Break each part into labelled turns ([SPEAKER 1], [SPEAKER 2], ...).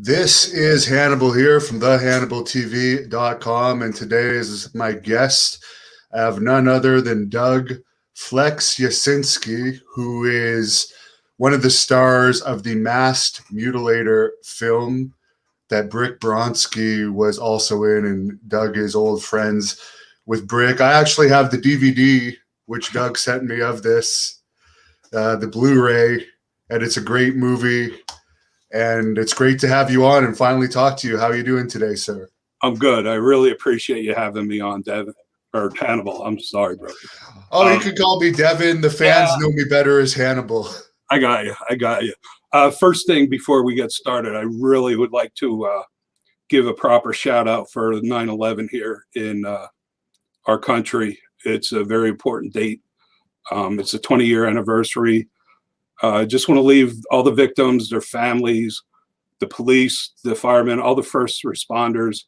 [SPEAKER 1] This is Hannibal here from thehannibaltv.com, and today is my guest. I have none other than Doug Flex Yasinsky, who is one of the stars of the Masked Mutilator film that Brick Bronski was also in, and Doug is old friends with Brick. I actually have the DVD, which Doug sent me of this, the Blu-ray, and it's a great movie. And it's great to have you on and finally talk to you. How are you doing today, sir?
[SPEAKER 2] I'm good. I really appreciate you having me on, Devin, or Hannibal. I'm sorry, brother.
[SPEAKER 1] Oh, you can call me Devin. The fans know me better as Hannibal.
[SPEAKER 2] I got you. First thing before we get started, I really would like to give a proper shout out for 9/11 here in our country. It's a very important date. It's a 20-year anniversary. I just want to leave all the victims, their families, the police, the firemen, all the first responders.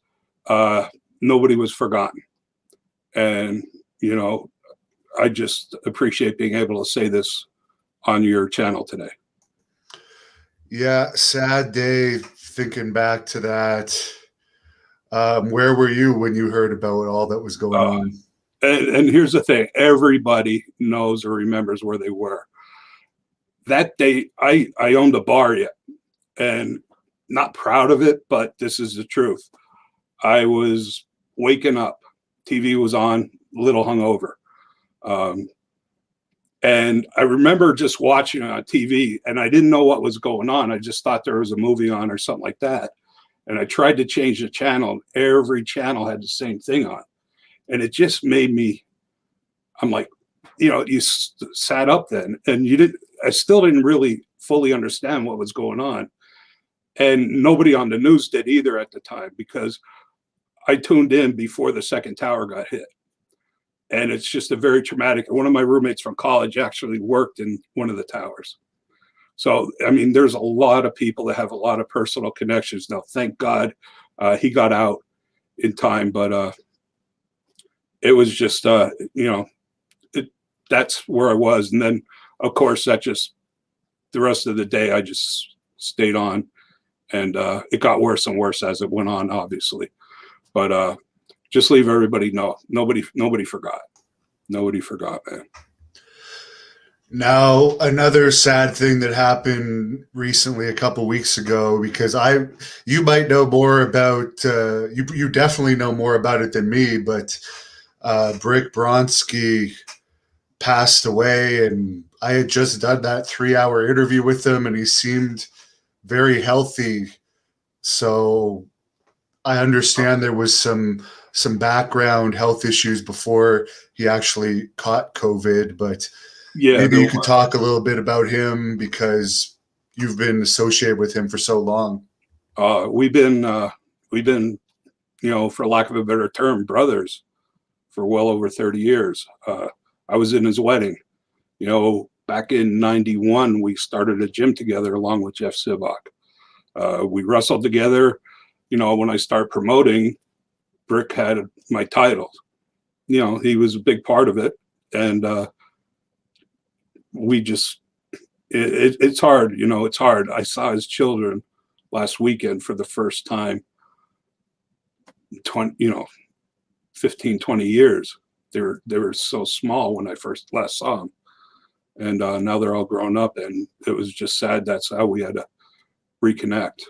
[SPEAKER 2] Nobody was forgotten. And, you know, I just appreciate being able to say this on your channel today.
[SPEAKER 1] Yeah, sad day thinking back to that. Where were you when you heard about all that was going on?
[SPEAKER 2] And here's the thing. Everybody knows or remembers where they were. That day, I owned a bar yet, and not proud of it, but this is the truth. I was waking up, TV was on, a little hungover. And I remember just watching it on TV, and I didn't know what was going on. I just thought there was a movie on or something like that. And I tried to change the channel. Every channel had the same thing on. And it just made me, I'm like, you know, you sat up then, and I still didn't really fully understand what was going on. And nobody on the news did either at the time, because I tuned in before the second tower got hit. And it's just a very traumatic. One of my roommates from college actually worked in one of the towers. So, I mean, there's a lot of people that have a lot of personal connections. Now, thank God he got out in time, but it was just, you know, that's where I was. And then, of course, that just, the rest of the day, I just stayed on, and it got worse and worse as it went on, obviously. But just leave everybody know, nobody forgot. Nobody forgot, man.
[SPEAKER 1] Now, another sad thing that happened recently, a couple weeks ago, because you might know more about, you definitely know more about it than me, but Brick Bronski passed away, and I had just done that 3-hour interview with him, and he seemed very healthy. So I understand there was some background health issues before he actually caught COVID, but yeah, maybe you could talk a little bit about him, because you've been associated with him for so long.
[SPEAKER 2] We've been, you know, for lack of a better term, brothers for well over 30 years. I was in his wedding. You know, back in '91, we started a gym together along with Jeff Sibbach. We wrestled together. You know, when I started promoting, Brick had my titles. You know, he was a big part of it. And we just, it's hard, you know, it's hard. I saw his children last weekend for the first time, 15, 20 years. They were so small when I last saw them. And now they're all grown up, and it was just sad. That's how we had to reconnect.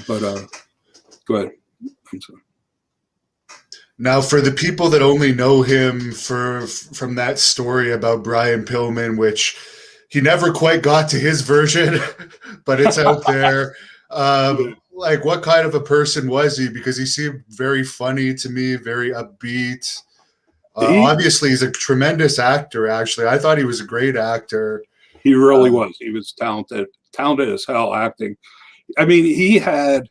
[SPEAKER 2] But go ahead. I'm sorry.
[SPEAKER 1] Now, for the people that only know him from that story about Brian Pillman, which he never quite got to his version, but it's out there. Like, what kind of a person was he? Because he seemed very funny to me, very upbeat. Obviously, he's a tremendous actor, actually. I thought he was a great actor.
[SPEAKER 2] He really was. He was talented as hell acting. I mean, he had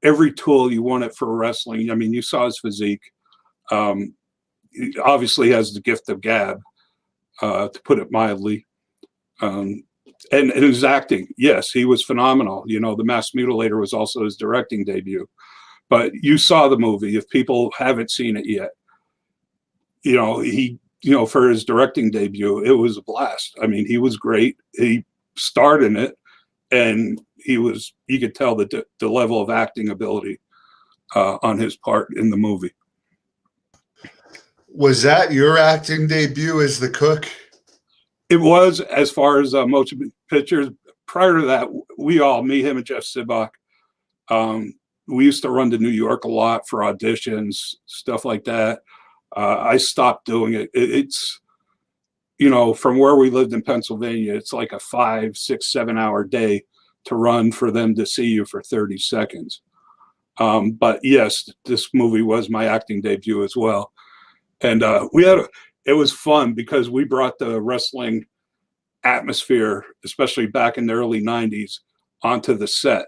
[SPEAKER 2] every tool you wanted for wrestling. I mean, you saw his physique. He obviously has the gift of gab, to put it mildly. And his acting, yes, he was phenomenal. You know, The Masked Mutilator was also his directing debut. But you saw the movie. If people haven't seen it yet, you know, for his directing debut, it was a blast. I mean, he was great. He starred in it. and you could tell the level of acting ability on his part in the movie.
[SPEAKER 1] Was that your acting debut as the cook?
[SPEAKER 2] It was, as far as motion pictures. Prior to that, me, him, and Jeff Sibbach, we used to run to New York a lot for auditions, stuff like that. I stopped doing it. It's, from where we lived in Pennsylvania, it's like a 5, 6, 7 hour day to run for them to see you for 30 seconds. But yes, this movie was my acting debut as well. And it was fun because we brought the wrestling atmosphere, especially back in the early 90s, onto the set.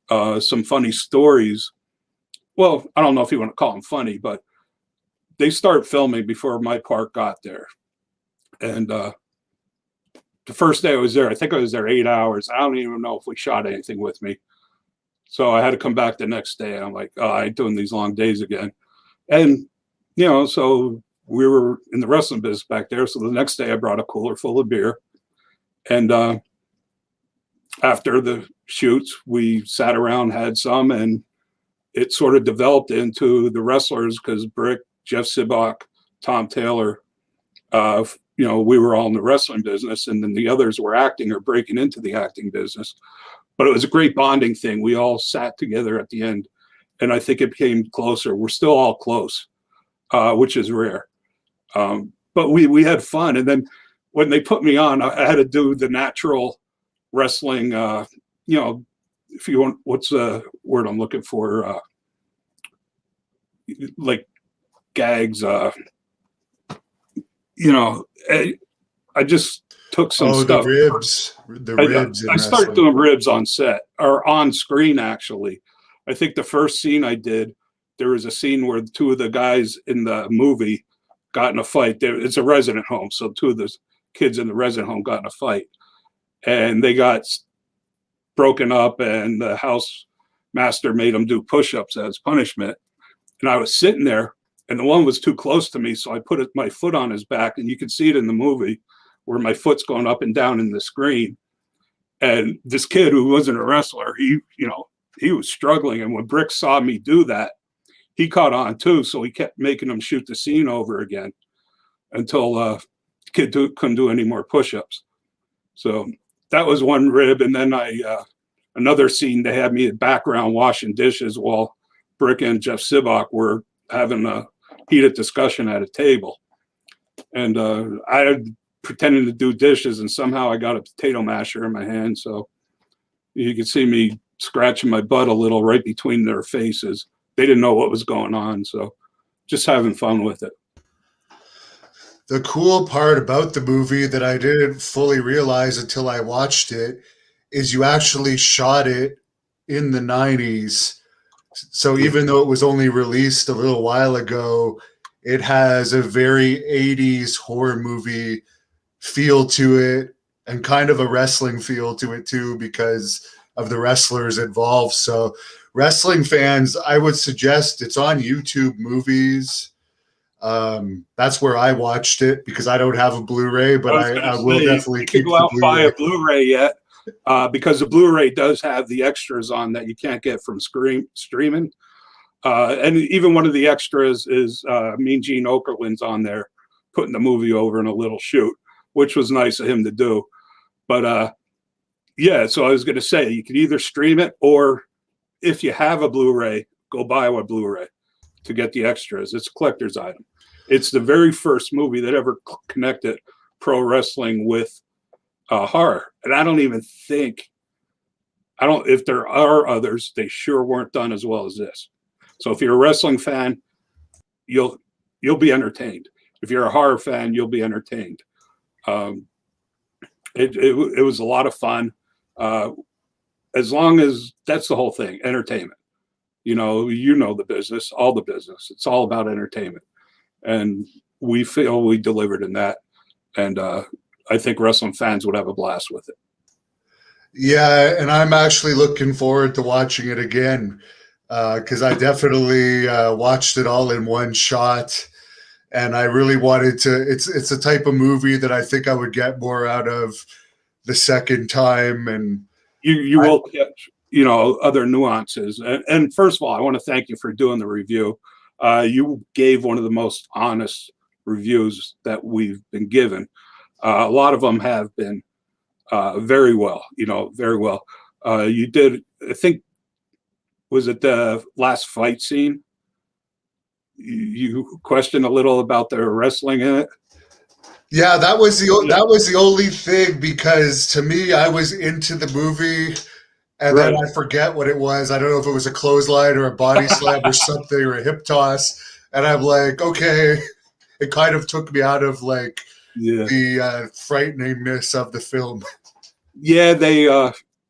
[SPEAKER 2] Some funny stories. Well, I don't know if you want to call them funny, but they started filming before my part got there. And the first day I was there, I think I was there 8 hours. I don't even know if we shot anything with me. So I had to come back the next day. I'm like, oh, I ain't doing these long days again. And, so we were in the wrestling business back there. So the next day I brought a cooler full of beer. And after the shoots, we sat around, had some, and it sort of developed into the wrestlers because Brick, Jeff Sibbach, Tom Taylor, we were all in the wrestling business, and then the others were acting or breaking into the acting business. But it was a great bonding thing. We all sat together at the end, and I think it became closer. We're still all close, which is rare. But we had fun. And then when they put me on, I had to do the natural wrestling, if you want, what's the word I'm looking for? Like gags, I just took some stuff.
[SPEAKER 1] The ribs.
[SPEAKER 2] I started doing ribs on set, or on screen, actually. I think the first scene I did, there was a scene where two of the guys in the movie got in a fight. It's a resident home, so two of the kids in the resident home got in a fight. And they got broken up, and the house master made them do push-ups as punishment. And I was sitting there, and the one was too close to me, so I put my foot on his back, and you can see it in the movie where my foot's going up and down in the screen. And this kid who wasn't a wrestler, he was struggling. And when Brick saw me do that, he caught on too, so he kept making him shoot the scene over again until the kid couldn't do any more push-ups. So that was one rib. And then another scene, they had me in the background washing dishes while Brick and Jeff Sibbach were having a heated discussion at a table. And I had pretending to do dishes, and somehow I got a potato masher in my hand. So you could see me scratching my butt a little right between their faces. They didn't know what was going on. So just having fun with it.
[SPEAKER 1] The cool part about the movie that I didn't fully realize until I watched it is you actually shot it in the 90s. So even though it was only released a little while ago, it has a very 80s horror movie feel to it, and kind of a wrestling feel to it too, because of the wrestlers involved. So wrestling fans, I would suggest it's on YouTube Movies. That's where I watched it because I don't have a Blu-ray, but I will definitely keep
[SPEAKER 2] go out and buy a Blu-ray yet, because the Blu-ray does have the extras on that you can't get from streaming. And even one of the extras is Mean Gene Okerlund's on there, putting the movie over in a little shoot, which was nice of him to do. But yeah, so I was going to say, you can either stream it, or if you have a Blu-ray, go buy a Blu-ray to get the extras. It's a collector's item. It's the very first movie that ever connected pro wrestling with horror. And I don't even think, if there are others, they sure weren't done as well as this. So if you're a wrestling fan, you'll be entertained. If you're a horror fan, you'll be entertained. It was a lot of fun. As long as that's the whole thing, entertainment. You know the business, all the business. It's all about entertainment. And we feel we delivered in that. And I think wrestling fans would have a blast with it.
[SPEAKER 1] Yeah, and I'm actually looking forward to watching it again, because I definitely watched it all in one shot. And I really wanted to, it's a type of movie that I think I would get more out of the second time. And
[SPEAKER 2] you will catch, you know, other nuances. And first of all, I want to thank you for doing the review. You gave one of the most honest reviews that we've been given. A lot of them have been very well, you know, very well. You did, I think, was it the last fight scene? You questioned a little about the wrestling in it.
[SPEAKER 1] Yeah, that was the only thing, because to me, I was into the movie, and then I forget what it was. I don't know if it was a clothesline or a body slam or something, or a hip toss, and I'm like, okay, it kind of took me out of like the frighteningness of the film.
[SPEAKER 2] Yeah, they.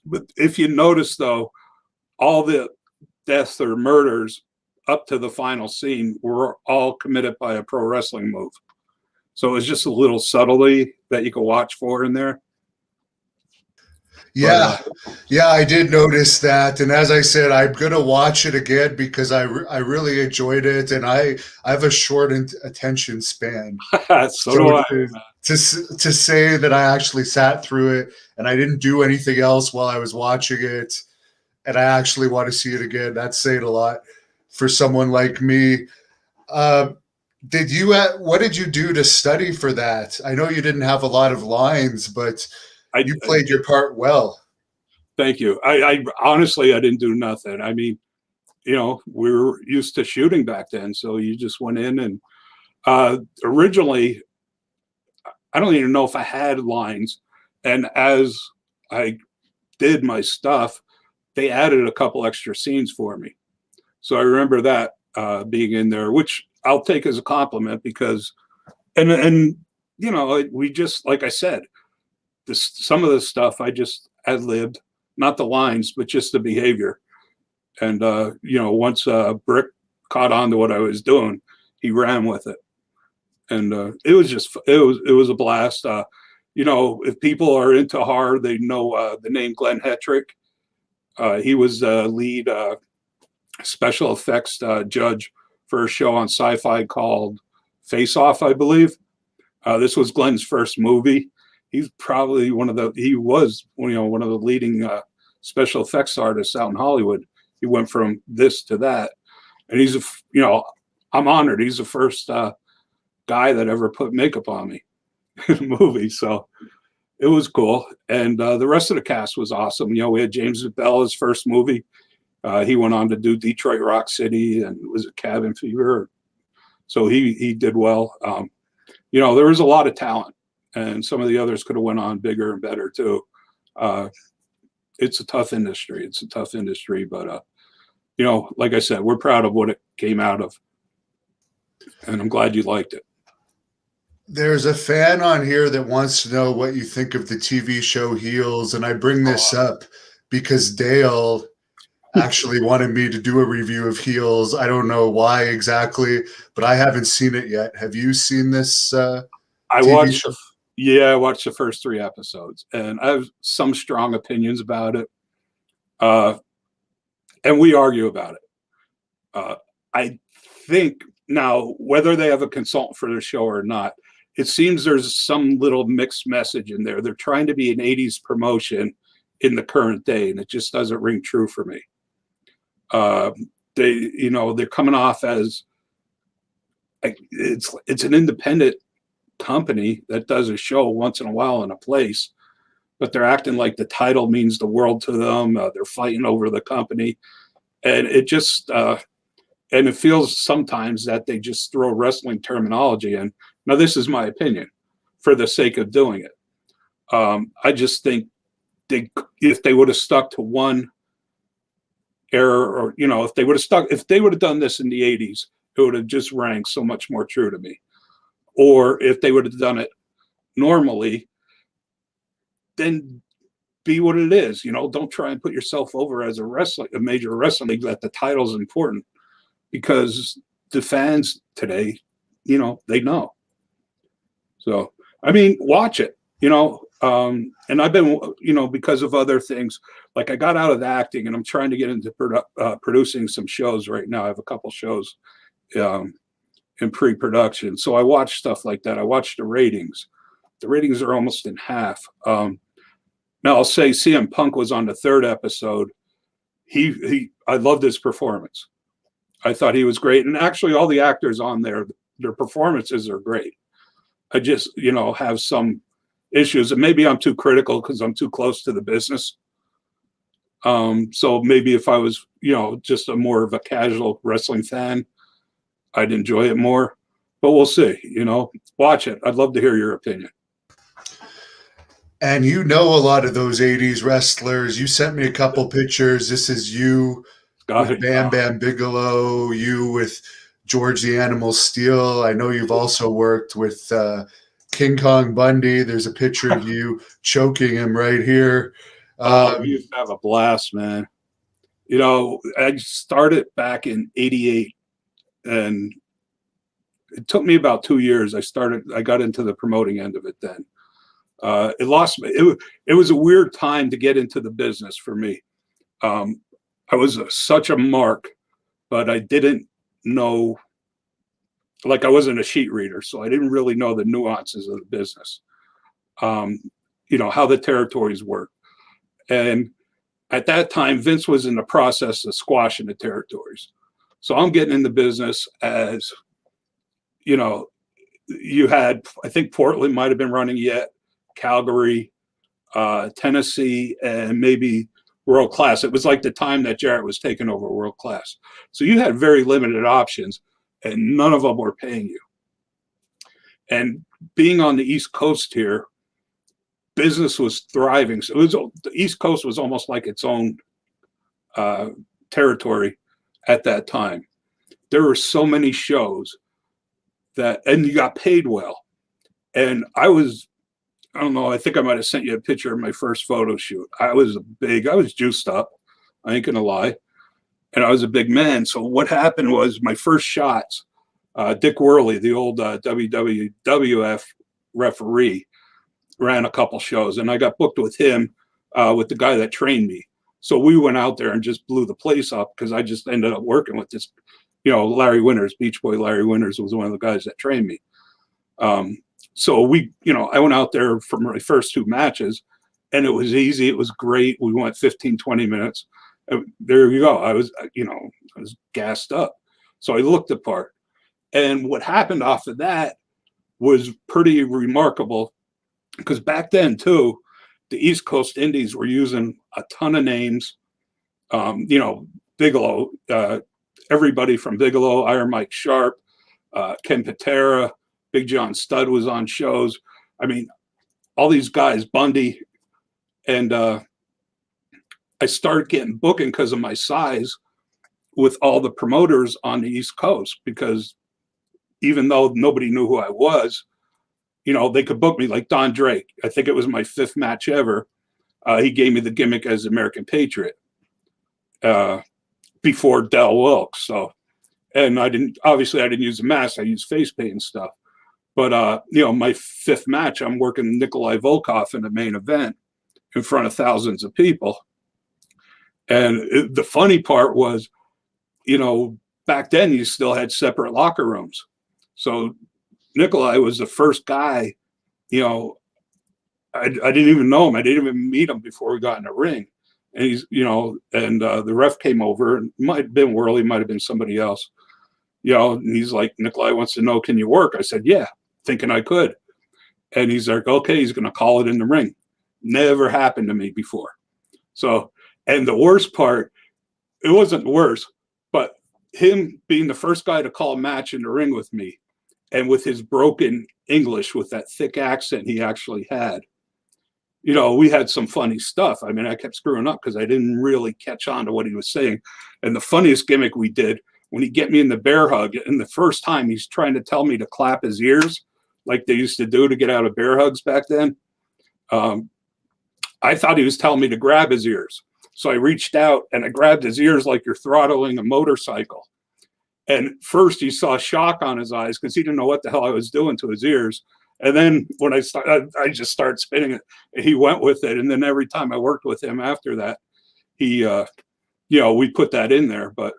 [SPEAKER 2] But if you notice, though, all the deaths or murders up to the final scene were all committed by a pro wrestling move. So it was just a little subtlety that you could watch for in there.
[SPEAKER 1] Yeah, yeah, I did notice that, and as I said, I'm gonna watch it again because I really enjoyed it, and I have a short attention span.
[SPEAKER 2] So do I.
[SPEAKER 1] To say that I actually sat through it and I didn't do anything else while I was watching it, and I actually want to see it again, that's saying a lot for someone like me. What did you do to study for that? I know you didn't have a lot of lines, but you played your part well.
[SPEAKER 2] Thank you. I honestly, I didn't do nothing. I mean, you know, we were used to shooting back then, so you just went in and originally, I don't even know if I had lines. And as I did my stuff, they added a couple extra scenes for me. So I remember that being in there, which I'll take as a compliment, because, and you know, we just, like I said, some of the stuff I just ad-libbed, not the lines, but just the behavior. And, you know, once Brick caught on to what I was doing, he ran with it. And it was just, it was a blast. You know, if people are into horror, they know the name Glenn Hetrick. He was the lead special effects judge for a show on Sci-Fi called Face Off, I believe. This was Glenn's first movie. He's probably he was, you know, one of the leading special effects artists out in Hollywood. He went from this to that. And he's, you know, I'm honored. He's the first guy that ever put makeup on me in a movie. So it was cool. And the rest of the cast was awesome. You know, we had James Bella's first movie. He went on to do Detroit Rock City and was a Cabin Fever. So he did well. You know, there was a lot of talent, and some of the others could have went on bigger and better too. It's a tough industry. It's a tough industry, but you know, like I said, we're proud of what it came out of, and I'm glad you liked it.
[SPEAKER 1] There's a fan on here that wants to know what you think of the TV show Heels, and I bring this up because Dale actually wanted me to do a review of Heels. I don't know why exactly, but I haven't seen it yet. Have you seen this
[SPEAKER 2] I watched the first 3 episodes, and I have some strong opinions about it. And we argue about it. I think now, whether they have a consultant for their show or not, it seems there's some little mixed message in there. They're trying to be an 80s promotion in the current day, and it just doesn't ring true for me. You know, they're coming off as like it's an independent company that does a show once in a while in a place, but they're acting like the title means the world to them. They're fighting over the company, and it just and it feels sometimes that they just throw wrestling terminology in. Now, this is my opinion for the sake of doing it. I just think if they would have stuck to one era, or, you know, if they would have done this in the 80s, it would have just rang so much more true to me. Or if they would have done it normally, then be what it is. You know, don't try and put yourself over as a major wrestling league that the title's important, because the fans today, you know, they know. So, I mean, watch it, you know, and I've been, you know, because of other things, like I got out of the acting and I'm trying to get into producing some shows right now. I have a couple shows in pre-production. So I watch stuff like that. I watch the ratings. The ratings are almost in half. Now I'll say CM Punk was on the 3rd episode. I loved his performance. I thought he was great. And actually all the actors on there, their performances are great. I just, have some issues, and maybe I'm too critical because I'm too close to the business. So maybe if I was, just a more of a casual wrestling fan, I'd enjoy it more, but we'll see, watch it. I'd love to hear your opinion.
[SPEAKER 1] And a lot of those 80s wrestlers. You sent me a couple pictures. This is you with Bam Bam Bigelow, you with George the Animal Steel. I know you've also worked with King Kong Bundy. There's a picture of you choking him right here.
[SPEAKER 2] You used to have a blast, man. I started back in '88, and it took me about 2 years. I got into the promoting end of it then. It lost me. It was a weird time to get into the business for me. I was such a mark, but I didn't know, I wasn't a sheet reader, so I didn't really know the nuances of the business. How the territories work. And at that time, Vince was in the process of squashing the territories. So I'm getting in the business as, you had, I think Portland might have been running yet, Calgary, Tennessee, and maybe World Class. It was like the time that Jarrett was taking over World Class. So you had very limited options, and none of them were paying you. And being on the East Coast here, business was thriving. So the East Coast was almost like its own territory at that time. There were so many shows and you got paid well. And I don't know, I think I might have sent you a picture of my first photo shoot. I was juiced up. I ain't gonna lie. And I was a big man. So what happened was my first shots, Dick Worley, the old WWF referee, ran a couple shows, and I got booked with him, with the guy that trained me. So we went out there and just blew the place up because I just ended up working with this, Larry Winters, Beach Boy Larry Winters was one of the guys that trained me. So I went out there for my first 2 matches, and it was easy. It was great. We went 15, 20 minutes. There you go. I was gassed up. So I looked the part. And what happened off of that was pretty remarkable, because back then too, the East Coast Indies were using a ton of names. Bigelow, everybody from Bigelow, Iron Mike Sharpe, Ken Patera, Big John Studd was on shows. I mean, all these guys, Bundy, and I started getting booking because of my size with all the promoters on the East Coast, because even though nobody knew who I was, they could book me, like Don Drake. I think it was my 5th match ever. He gave me the gimmick as American Patriot before Del Wilkes. So, and I didn't use a mask. I used face paint and stuff. But, my 5th match, I'm working Nikolai Volkov in the main event in front of thousands of people. And the funny part was, back then you still had separate locker rooms. So Nikolai was the first guy, I didn't even know him. I didn't even meet him before we got in the ring. And he's, the ref came over, and it might have been Worley, might have been somebody else, and he's like, Nikolai wants to know, can you work? I said, yeah, thinking I could. And he's like, okay, he's going to call it in the ring. Never happened to me before. So, and the worst part, it wasn't worse, but him being the first guy to call a match in the ring with me, and with his broken English, with that thick accent he actually had, we had some funny stuff. I mean, I kept screwing up because I didn't really catch on to what he was saying. And the funniest gimmick we did, when he get me in the bear hug, and the first time he's trying to tell me to clap his ears like they used to do to get out of bear hugs back then. I thought he was telling me to grab his ears. So I reached out and I grabbed his ears like you're throttling a motorcycle. And first he saw shock on his eyes because he didn't know what the hell I was doing to his ears. And then when I just started spinning it, he went with it. And then every time I worked with him after that, he, we put that in there. But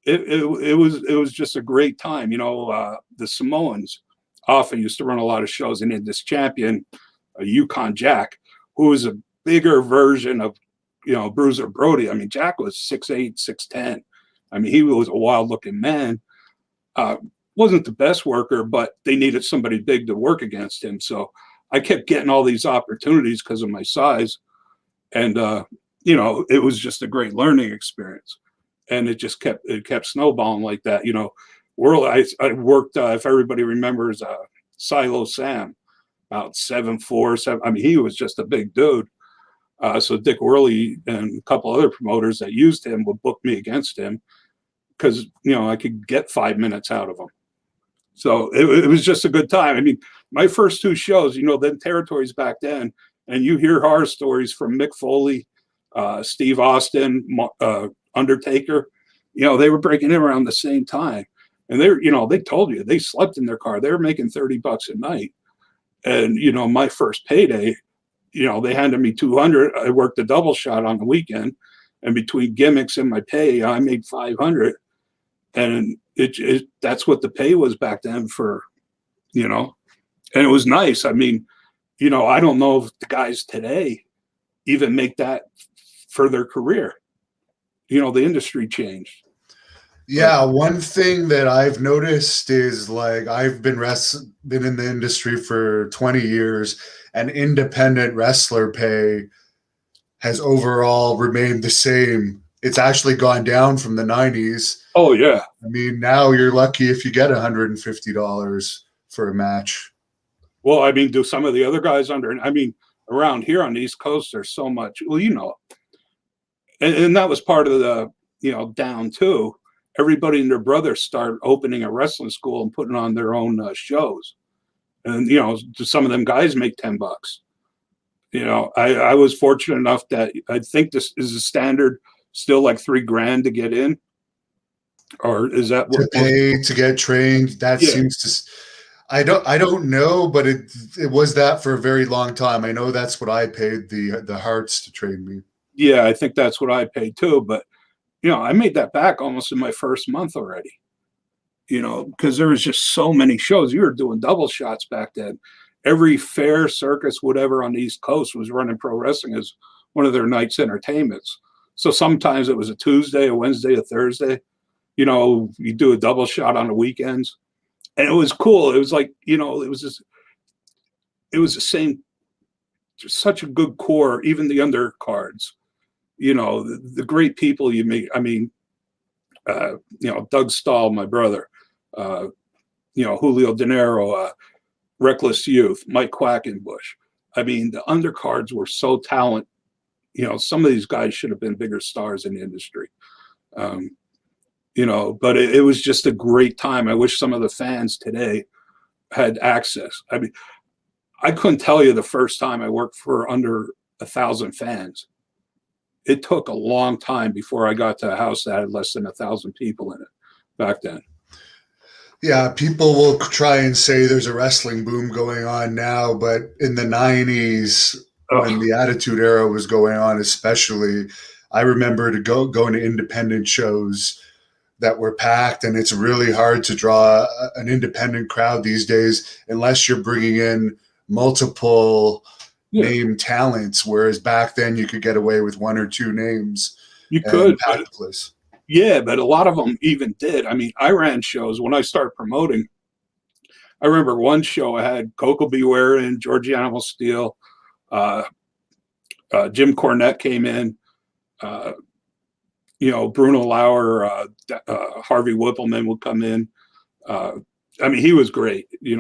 [SPEAKER 2] it was just a great time. The Samoans often used to run a lot of shows, and in this champion, Yukon Jack, who was a bigger version of, Bruiser Brody. I mean, Jack was 6'8", 6'10". I mean, he was a wild looking man. Wasn't the best worker, but they needed somebody big to work against him. So I kept getting all these opportunities because of my size. And, it was just a great learning experience. And it just kept snowballing like that. I worked, if everybody remembers, Silo Sam, about 7'4", 7. I mean, he was just a big dude. So Dick Worley and a couple other promoters that used him would book me against him because, I could get 5 minutes out of him. So it was just a good time. I mean, my first 2 shows, then territories back then, and you hear horror stories from Mick Foley, Steve Austin, Undertaker, they were breaking in around the same time. And they told you they slept in their car. They were making $30 a night. And, my first payday, they handed me $200. I worked a double shot on the weekend, and between gimmicks and my pay, I made $500. And that's what the pay was back then for, and it was nice. I mean, I don't know if the guys today even make that for their career. The industry changed.
[SPEAKER 1] Yeah, one thing that I've noticed is like I've been in the industry for 20 years, and independent wrestler pay has overall remained the same. It's actually gone down from the 90s.
[SPEAKER 2] Oh yeah.
[SPEAKER 1] I mean, now you're lucky if you get $150 for a match.
[SPEAKER 2] Well, I mean, do some of the other guys around here on the East Coast, there's so much, and that was part of the, down too. Everybody and their brother start opening a wrestling school and putting on their own shows. And, some of them guys make $10. I was fortunate enough that I think this is a standard still like $3,000 to get in. Or is that
[SPEAKER 1] what to pay to get trained? That seems to, I don't know, but it was that for a very long time. I know that's what I paid the Hearts to train me.
[SPEAKER 2] Yeah, I think that's what I paid too. But I made that back almost in my first month already. Because there was just so many shows. You were doing double shots back then. Every fair, circus, whatever on the East Coast was running pro wrestling as one of their night's entertainments. So sometimes it was a Tuesday, a Wednesday, a Thursday. You do a double shot on the weekends. And it was cool. It was like, it was the same, such a good core, even the undercards, the great people you meet. I mean, Doug Stahl, my brother, Julio De Niro, Reckless Youth, Mike Quackenbush. I mean, the undercards were so talented. Some of these guys should have been bigger stars in the industry. But it was just a great time. I wish some of the fans today had access. I mean, I couldn't tell you the first time I worked for under 1,000 fans. It took a long time before I got to a house that had less than 1,000 people in it back then.
[SPEAKER 1] Yeah, people will try and say there's a wrestling boom going on now, but in the 90s, when the Attitude Era was going on, especially, I remember going to independent shows that were packed, and it's really hard to draw an independent crowd these days unless you're bringing in multiple name talents, whereas back then you could get away with 1 or 2 names.
[SPEAKER 2] You could
[SPEAKER 1] pack the place.
[SPEAKER 2] Yeah, but a lot of them even did. I mean, I ran shows when I started promoting. I remember one show I had Coco Beware in, Georgie Animal Steel, Jim Cornette came in, Bruno Lauer, Harvey Whippleman would come in. I mean, he was great. They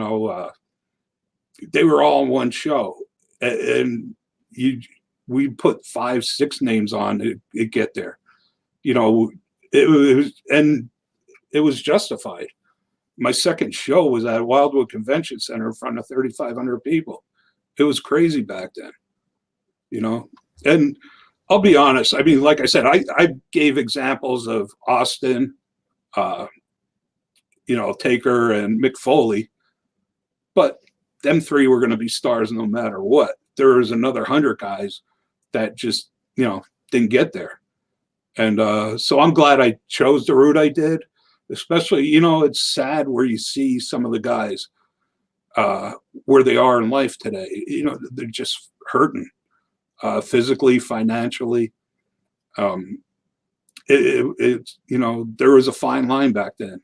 [SPEAKER 2] were all in one show, and we put 5, 6 names on to get there. It was justified. My second show was at Wildwood Convention Center in front of 3,500 people. It was crazy back then, and I'll be honest. I mean, like I said, I gave examples of Austin, Taker and Mick Foley, but them 3 were going to be stars no matter what. There was another 100 guys that just, didn't get there. And so I'm glad I chose the route I did, especially, it's sad where you see some of the guys where they are in life today. They're just hurting. physically, financially. You know, there was a fine line back then.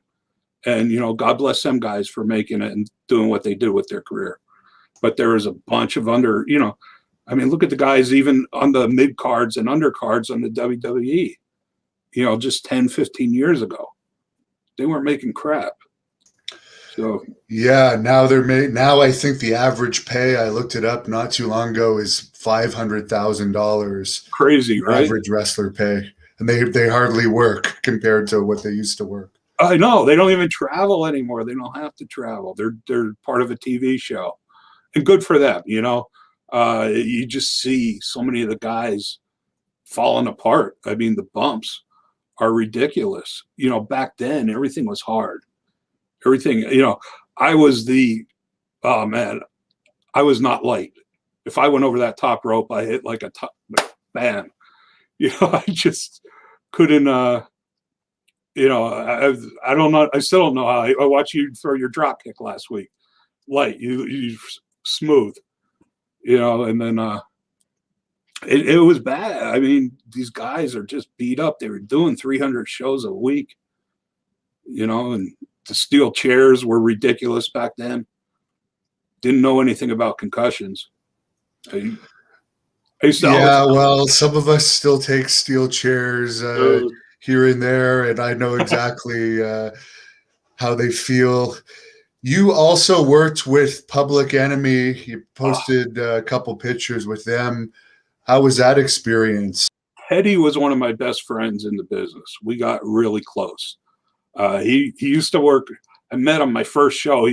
[SPEAKER 2] And, you know, God bless them guys for making it and doing what they did with their career. But there was a bunch of you know, I mean, look at the guys even on the mid cards and undercards on the WWE, you know, just 10, 15 years ago. They weren't making crap. So
[SPEAKER 1] yeah, now now I think the average pay, I looked it up not too long ago, is $500,000.
[SPEAKER 2] crazy, right?
[SPEAKER 1] Average wrestler pay. And they hardly work compared to what they used to work.
[SPEAKER 2] I know, they don't even travel anymore. They don't have to travel. They're part of a TV show, and good for them. You know, you just see so many of the guys falling apart. I mean, the bumps are ridiculous. You know, back then everything was hard. Everything. You know, I was oh man, I was not light. If I went over that top rope, I hit like a bam. You know, I just couldn't. You know, I don't know. I still don't know how. I watched you throw your drop kick last week. Light, you smooth. You know, and then it was bad. I mean, these guys are just beat up. They were doing 300 shows a week. You know, and the steel chairs were ridiculous back then. Didn't know anything about concussions. I used to
[SPEAKER 1] well, some of us still take steel chairs here and there, and I know exactly how they feel. You also worked with Public Enemy. You posted a couple pictures with them. How was that experience?
[SPEAKER 2] Teddy was one of my best friends in the business. We got really close. He used to work. I met him my first show.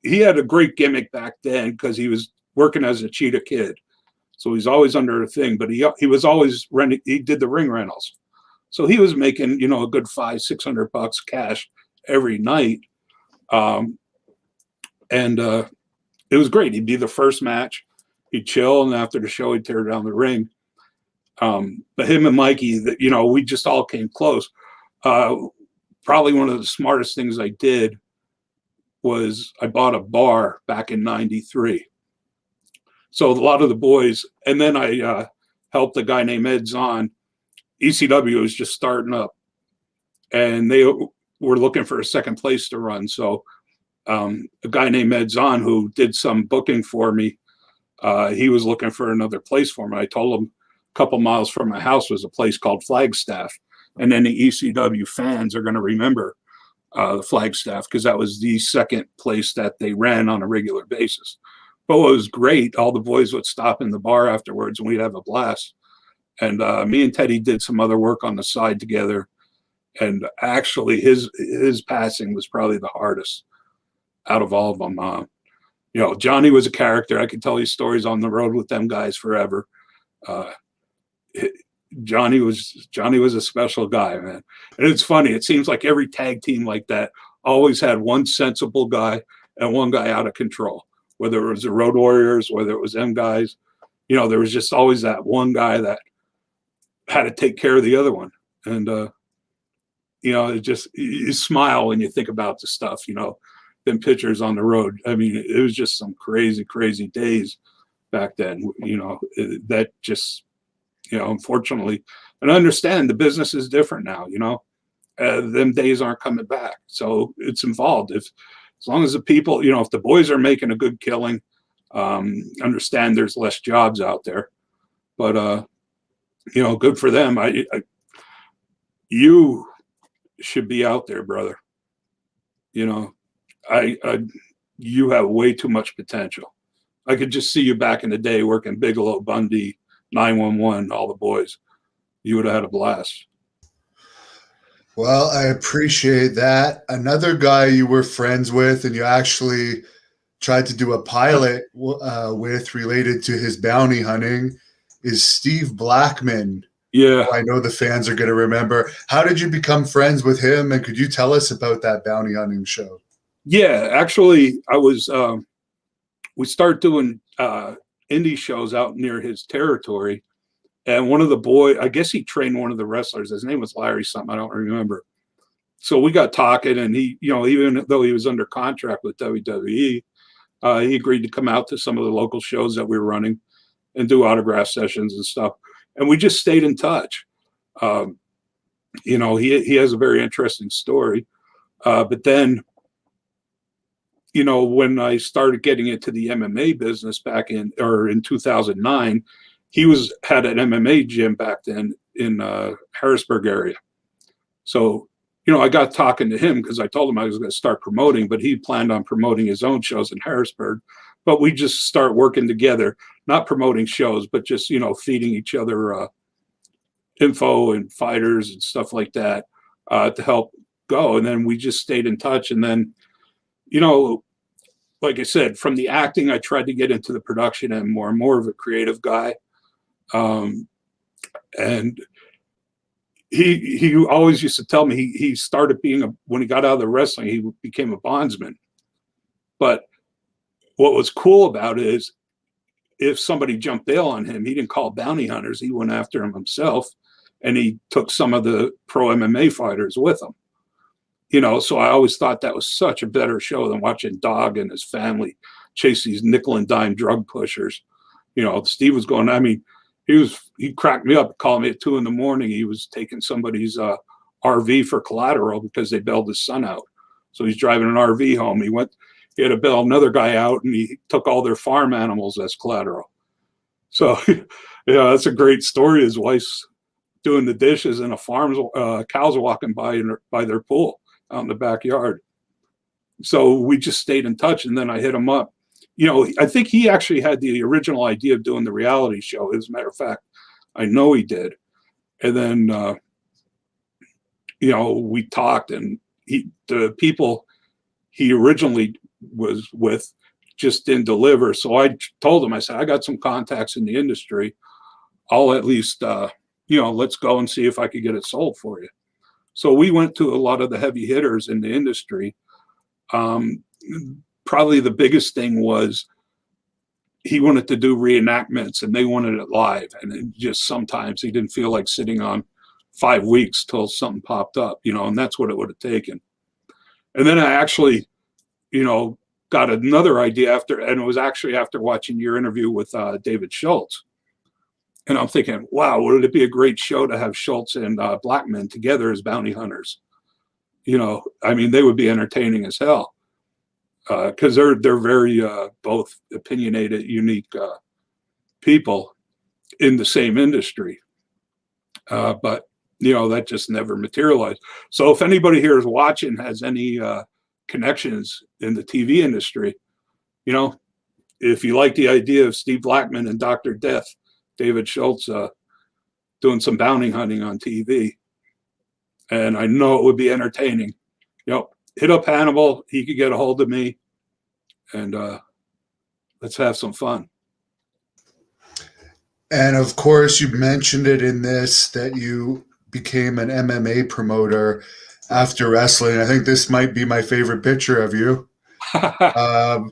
[SPEAKER 2] He had a great gimmick back then because he was working as a Cheetah Kid. So he's always under a thing, but he was always renting. He did the ring rentals. So he was making, you know, a good $500-600 cash every night. It was great. He'd be the first match. He'd chill, and after the show, he'd tear down the ring. But him and Mikey, you know, we just all came close. Probably one of the smartest things I did was I bought a bar back in '93. So a lot of the boys, and then I helped a guy named Ed Zahn. ECW was just starting up, and they were looking for a second place to run. So a guy named Ed Zahn, who did some booking for me, he was looking for another place for me. I told him a couple miles from my house was a place called Flagstaff. And then the ECW fans are going to remember the Flagstaff because that was the second place that they ran on a regular basis. But what was great, all the boys would stop in the bar afterwards and we'd have a blast. And me and Teddy did some other work on the side together. And actually his passing was probably the hardest out of all of them. You know, Johnny was a character. I could tell you stories on the road with them guys forever. Johnny was a special guy, man. And it's funny. It seems like every tag team like that always had one sensible guy and one guy out of control, whether it was the Road Warriors, whether it was them guys. You know, there was just always that one guy that had to take care of the other one. And, you know, it just, you smile when you think about the stuff, you know, them pictures on the road. I mean, it was just some crazy, crazy days back then, you know, that just, you know, unfortunately, and I understand the business is different now, you know, them days aren't coming back. So it's involved. As long as the people, you know, if the boys are making a good killing, understand there's less jobs out there, but, you know, good for them. You should be out there, brother. You know, you have way too much potential. I could just see you back in the day working Bigelow, Bundy, 911, all the boys. You would have had a blast.
[SPEAKER 1] Well, I appreciate that. Another guy you were friends with and you actually tried to do a pilot with related to his bounty hunting is Steve Blackman.
[SPEAKER 2] Yeah.
[SPEAKER 1] I know the fans are going to remember. How did you become friends with him? And could you tell us about that bounty hunting show?
[SPEAKER 2] Yeah, actually, I was, we started doing indie shows out near his territory. And one of the boys, I guess he trained one of the wrestlers. His name was Larry something. I don't remember. So we got talking and he, you know, even though he was under contract with WWE, he agreed to come out to some of the local shows that we were running. and do autograph sessions and stuff. And we just stayed in touch. You know, he has a very interesting story. But then, you know, when I started getting into the MMA business back in 2009, he had an MMA gym back then in Harrisburg area. So, you know, I got talking to him because I told him I was going to start promoting, but he planned on promoting his own shows in Harrisburg. But we just start working together, not promoting shows, but just, you know, feeding each other info and fighters and stuff like that to help go. And then we just stayed in touch. And then, you know, like I said, from the acting, I tried to get into the production and more of a creative guy. And he always used to tell me he started when he got out of the wrestling, he became a bondsman. But what was cool about it is if somebody jumped bail on him, he didn't call bounty hunters. He went after him himself, and he took some of the pro MMA fighters with him. You know, so I always thought that was such a better show than watching Dog and his family chase these nickel and dime drug pushers. You know, Steve was going, I mean, he cracked me up, called me at 2 a.m. He was taking somebody's RV for collateral because they bailed his son out. So he's driving an RV home. He had to bail another guy out, and he took all their farm animals as collateral. So, yeah, that's a great story. His wife's doing the dishes, and cows are walking by their pool out in the backyard. So we just stayed in touch, and then I hit him up. You know, I think he actually had the original idea of doing the reality show. As a matter of fact, I know he did. And then, you know, we talked, and the people he originally was with just didn't deliver. So I told him, I said, I got some contacts in the industry. I'll at least, you know, let's go and see if I could get it sold for you. So we went to a lot of the heavy hitters in the industry. Probably the biggest thing was he wanted to do reenactments, and they wanted it live. And it just sometimes he didn't feel like sitting on 5 weeks till something popped up, you know, and that's what it would have taken. And then I actually, you know, got another idea and it was actually after watching your interview with David Schultz. And I'm thinking, wow, would it be a great show to have Schultz and Blackman together as bounty hunters? You know, I mean, they would be entertaining as hell because they're very both opinionated, unique people in the same industry. But, you know, that just never materialized. So if anybody here is watching, has any connections in the TV industry, you know, if you like the idea of Steve Blackman and Dr. Death, David Schultz doing some bounty hunting on TV, and I know it would be entertaining, you know, hit up Hannibal. He could get a hold of me, and let's have some fun.
[SPEAKER 1] And of course, you mentioned it in this that you became an MMA promoter after wrestling. I think this might be my favorite picture of you.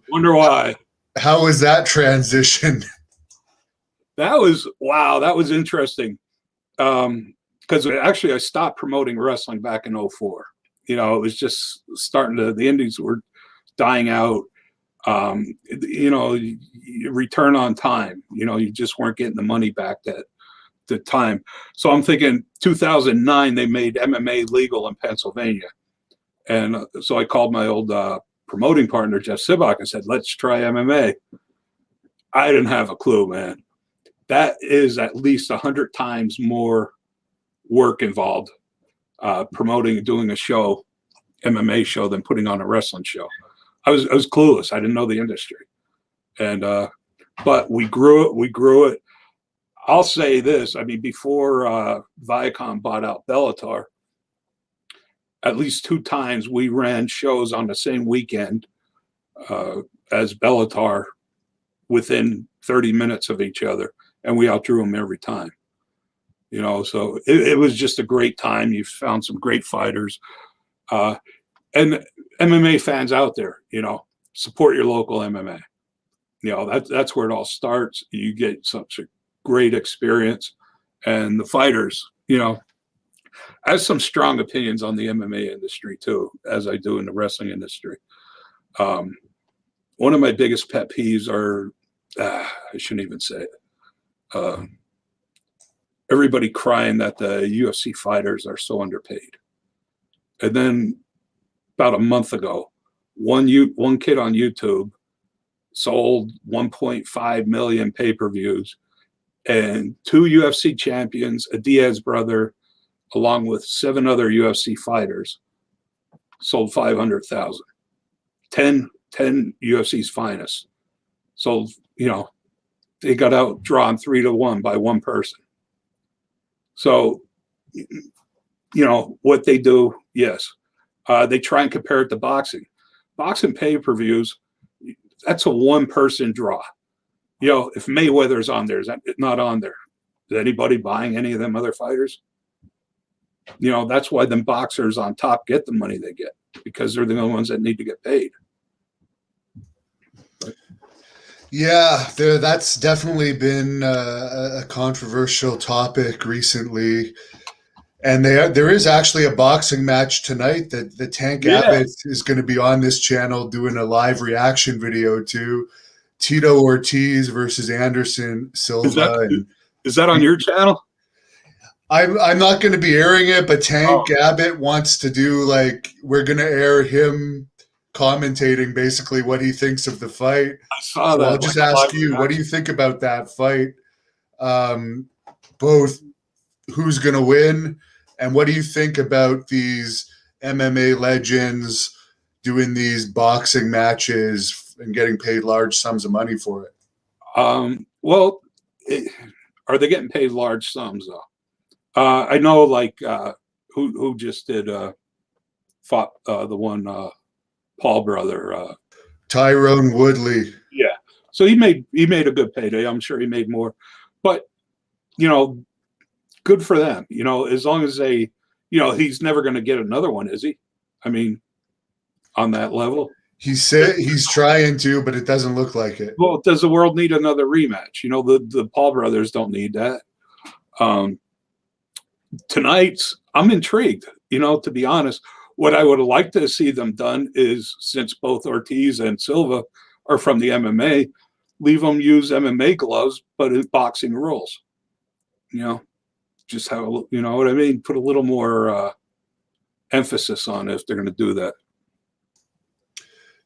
[SPEAKER 2] Wonder why.
[SPEAKER 1] How was that transition?
[SPEAKER 2] That was interesting. Because actually I stopped promoting wrestling back in 2004. You know, it was just the indies were dying out. You know, return on time, you know, you just weren't getting the money back at the time. So I'm thinking 2009, they made MMA legal in Pennsylvania. And so I called my old promoting partner, Jeff Sibbach, and said, let's try MMA. I didn't have a clue, man. That is at least 100 times more work involved promoting and doing a show, MMA show, than putting on a wrestling show. I was clueless. I didn't know the industry. And but we grew it. I'll say this. I mean, before Viacom bought out Bellator, at least 2 times we ran shows on the same weekend as Bellator within 30 minutes of each other, and we outdrew them every time. You know, so it was just a great time. You found some great fighters. And MMA fans out there, you know, support your local MMA. You know, that's where it all starts. You get such a great experience. And the fighters, you know, I have some strong opinions on the MMA industry too, as I do in the wrestling industry. One of my biggest pet peeves are, I shouldn't even say it. everybody crying that the UFC fighters are so underpaid. And then about a month ago, one kid on YouTube sold 1.5 million pay-per-views, and 2 UFC champions, a Diaz brother, along with 7 other UFC fighters, sold 500,000. 10 UFC's finest sold, you know, they got outdrawn 3-1 by one person. So, you know, what they do, yes. They try and compare it to boxing. Boxing pay-per-views, that's a one-person draw. You know, if Mayweather's on there, is that not on there? Is anybody buying any of them other fighters? You know, that's why them boxers on top get the money they get, because they're the only ones that need to get paid.
[SPEAKER 1] Yeah, that's definitely been a controversial topic recently. And there is actually a boxing match tonight that the Tank Abbott is going to be on this channel doing a live reaction video to. Tito Ortiz versus Anderson Silva.
[SPEAKER 2] Is that on your channel?
[SPEAKER 1] I'm not going to be airing it, but Tank Abbott wants to do, like, we're going to air him commentating basically what he thinks of the fight.
[SPEAKER 2] I saw that.
[SPEAKER 1] I'll just ask you, what do you think about that fight? Both who's going to win, and what do you think about these MMA legends doing these boxing matches and getting paid large sums of money for it?
[SPEAKER 2] Well, are they getting paid large sums though? I know, like, who just did fought the one Paul brother,
[SPEAKER 1] Tyrone Woodley.
[SPEAKER 2] Yeah, so he made a good payday. I'm sure he made more, but you know, good for them. You know, as long as they, you know, he's never going to get another one, is he? I mean, on that level.
[SPEAKER 1] He said he's trying to, but it doesn't look like it.
[SPEAKER 2] Well, does the world need another rematch? You know, the Paul brothers don't need that. Tonight's, I'm intrigued, you know, to be honest. What I would like to see them done is, since both Ortiz and Silva are from the MMA, leave them use MMA gloves, but in boxing rules. You know, just how, you know what I mean? Put a little more emphasis on it if they're going to do that.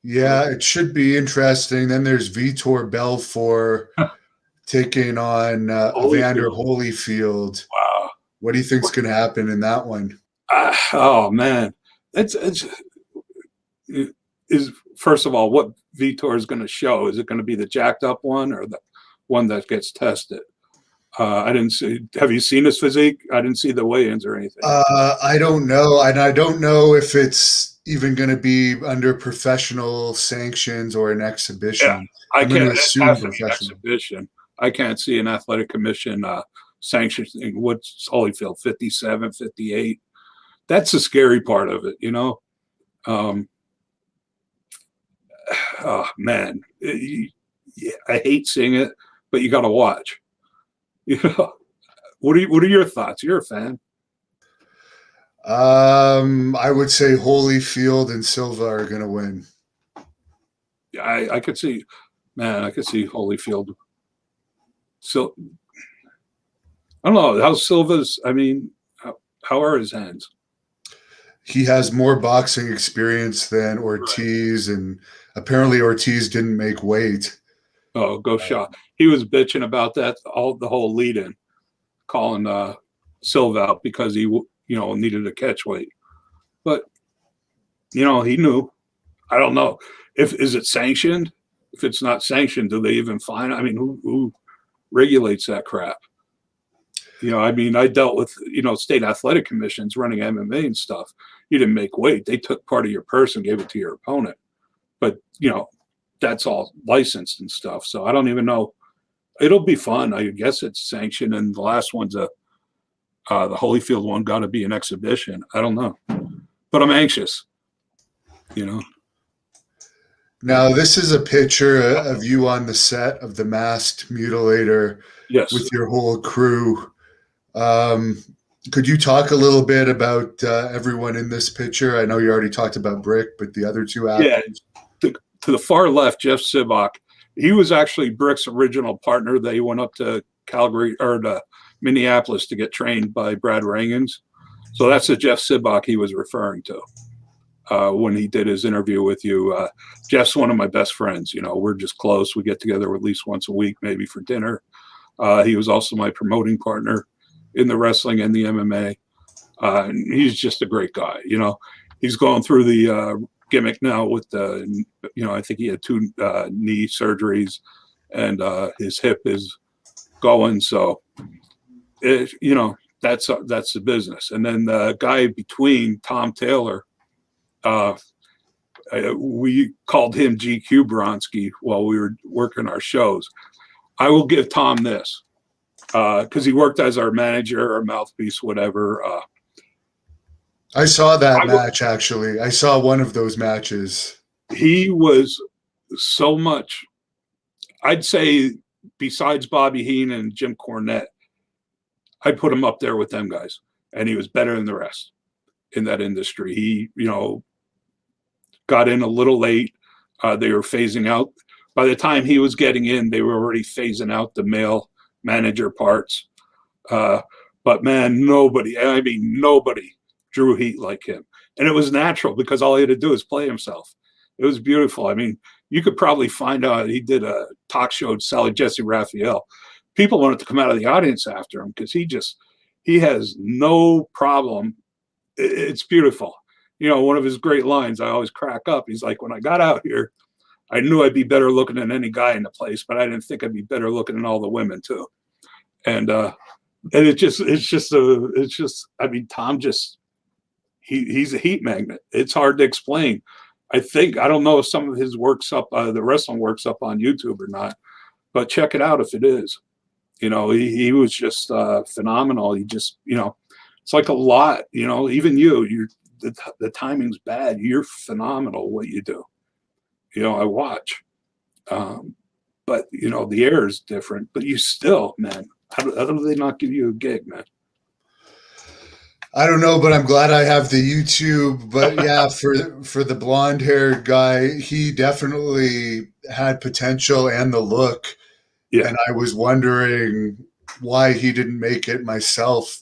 [SPEAKER 1] Yeah, it should be interesting. Then there's Vitor Belfort taking on Evander Holyfield.
[SPEAKER 2] Wow.
[SPEAKER 1] What do you think's going to happen in that one?
[SPEAKER 2] Oh, man. It's first of all, what Vitor is going to show. Is it going to be the jacked up one or the one that gets tested? I didn't see. Have you seen his physique? I didn't see the weigh-ins or anything.
[SPEAKER 1] I don't know. And I don't know if it's even going to be under professional sanctions or an exhibition.
[SPEAKER 2] Yeah, I can't assume exhibition. I can't see an athletic commission sanctioning what's Holyfield, 57, 58. That's the scary part of it, you know. Oh man, I hate seeing it, but you got to watch. You know, what are your thoughts? You're a fan.
[SPEAKER 1] I would say Holyfield and Silva are going to win.
[SPEAKER 2] Yeah, I could see, man. I could see Holyfield. So I don't know how Silva's. I mean, how are his hands?
[SPEAKER 1] He has more boxing experience than Ortiz, right. And apparently Ortiz didn't make weight.
[SPEAKER 2] Oh, go shot. He was bitching about that the whole lead-in, calling Silva out because he, you know, needed a catch weight. But, you know, he knew. I don't know. Is it sanctioned? If it's not sanctioned, do they even fine? I mean, who regulates that crap? You know, I mean, I dealt with, you know, state athletic commissions running MMA and stuff. You didn't make weight. They took part of your purse and gave it to your opponent. But, you know, that's all licensed and stuff. So I don't even know. It'll be fun. I guess it's sanctioned. And the last one's the Holyfield one got to be an exhibition. I don't know. But I'm anxious, you know.
[SPEAKER 1] Now, this is a picture of you on the set of the Masked Mutilator.
[SPEAKER 2] Yes. With
[SPEAKER 1] your whole crew. Could you talk a little bit about everyone in this picture? I know you already talked about Brick, but the other two athletes.
[SPEAKER 2] Yeah, to the far left, Jeff Sibbach. He was actually Brick's original partner. They went up to Calgary or to Minneapolis to get trained by Brad Rangens. So that's the Jeff Sibbach he was referring to when he did his interview with you. Jeff's one of my best friends. You know, we're just close. We get together at least once a week, maybe for dinner. He was also my promoting partner in the wrestling and the MMA. And he's just a great guy. You know, he's going through the gimmick now with the, you know, I think he had 2 knee surgeries, and his hip is going. So, you know, that's the business. And then the guy between, Tom Taylor, we called him GQ Bronski while we were working our shows. I will give Tom this because he worked as our manager or mouthpiece, whatever.
[SPEAKER 1] I saw that match, actually. I saw one of those matches.
[SPEAKER 2] He was so much, I'd say, besides Bobby Heenan and Jim Cornette, I'd put him up there with them guys. And he was better than the rest in that industry. He, you know, got in a little late. They were phasing out. By the time he was getting in, they were already phasing out the male manager parts. But man, nobody drew heat like him. And it was natural because all he had to do is play himself. It was beautiful. I mean, you could probably find out he did a talk show with Sally Jesse Raphael. People wanted to come out of the audience after him because he has no problem. It's beautiful. You know, one of his great lines, I always crack up. He's like, when I got out here, I knew I'd be better looking than any guy in the place, but I didn't think I'd be better looking than all the women too. And it's just, I mean, Tom just, he's a heat magnet. It's hard to explain. I don't know if some of his work's up, the wrestling work's up on YouTube or not, but check it out if it is. You know, he was just phenomenal. He just, you know, it's like a lot, you know, even the timing's bad. You're phenomenal what you do. You know, I watch. But, you know, the air is different. But you still, man, how do they not give you a gig, man?
[SPEAKER 1] I don't know, but I'm glad I have the YouTube. But yeah, for the blonde haired guy, he definitely had potential and the look. Yeah. And I was wondering why he didn't make it myself.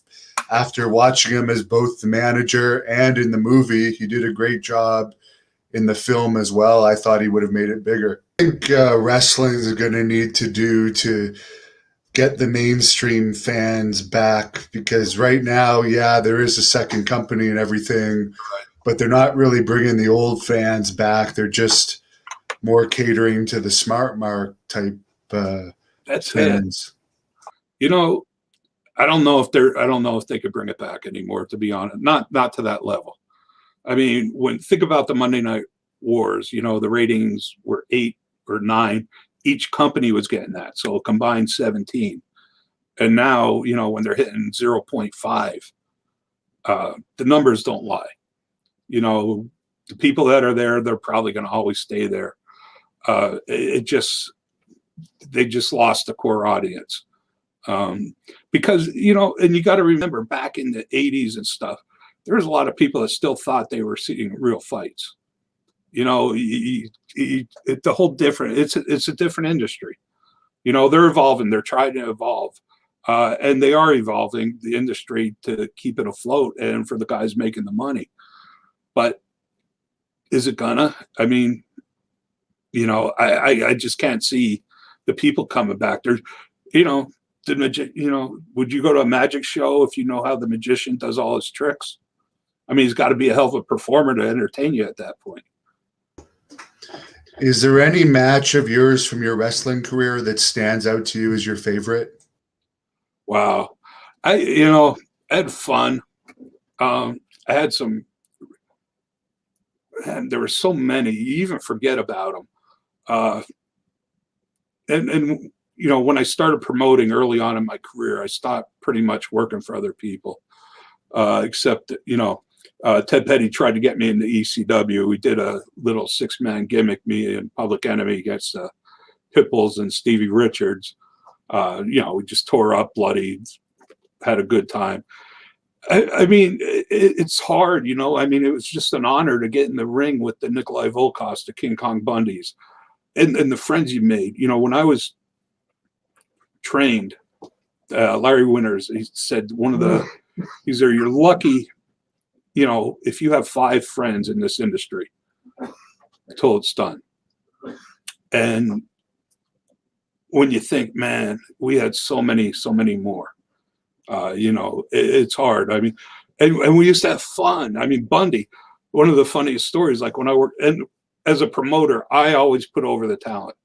[SPEAKER 1] After watching him as both the manager and in the movie, he did a great job in the film as well. I thought he would have made it bigger. I think wrestling is going to need to do to get the mainstream fans back, because right now, yeah, there is a second company and everything, but they're not really bringing the old fans back. They're just more catering to the smart mark type
[SPEAKER 2] That's
[SPEAKER 1] fans.
[SPEAKER 2] It. You know, I don't know if they could bring it back anymore, to be honest. Not to that level. I mean, think about the Monday Night Wars, you know, the ratings were 8 or 9. Each company was getting that. So a combined 17. And now, you know, when they're hitting 0.5, the numbers don't lie. You know, the people that are there, they're probably going to always stay there. They just lost the core audience. Because, you know, and you got to remember back in the 80s and stuff, there's a lot of people that still thought they were seeing real fights. You know, it's a whole different, it's a different industry. You know, they're evolving, they're trying to evolve, and they are evolving the industry to keep it afloat and for the guys making the money. But is it gonna? I mean, you know, I just can't see the people coming back. There's, you know, would you go to a magic show if you know how the magician does all his tricks? I mean, he's got to be a hell of a performer to entertain you at that point.
[SPEAKER 1] Is there any match of yours from your wrestling career that stands out to you as your favorite?
[SPEAKER 2] Wow. I had fun. I had some, and there were so many, you even forget about them. And you know, when I started promoting early on in my career, I stopped pretty much working for other people, except, you know, Ted Petty tried to get me into ECW. We did a little 6-man gimmick, me and Public Enemy against Pitbulls and Stevie Richards. You know, we just tore up bloody, had a good time. I mean, it's hard, you know. I mean, it was just an honor to get in the ring with the Nikolai Volkoffs, the King Kong Bundys, and the friends you made. You know, when I was trained, Larry Winters, he said these are you're lucky, if you have 5 friends in this industry until it's done. And when you think, man, we had so many more, it's hard. I mean, and we used to have fun. I mean, Bundy, one of the funniest stories, like when I worked, and as a promoter, I always put over the talent.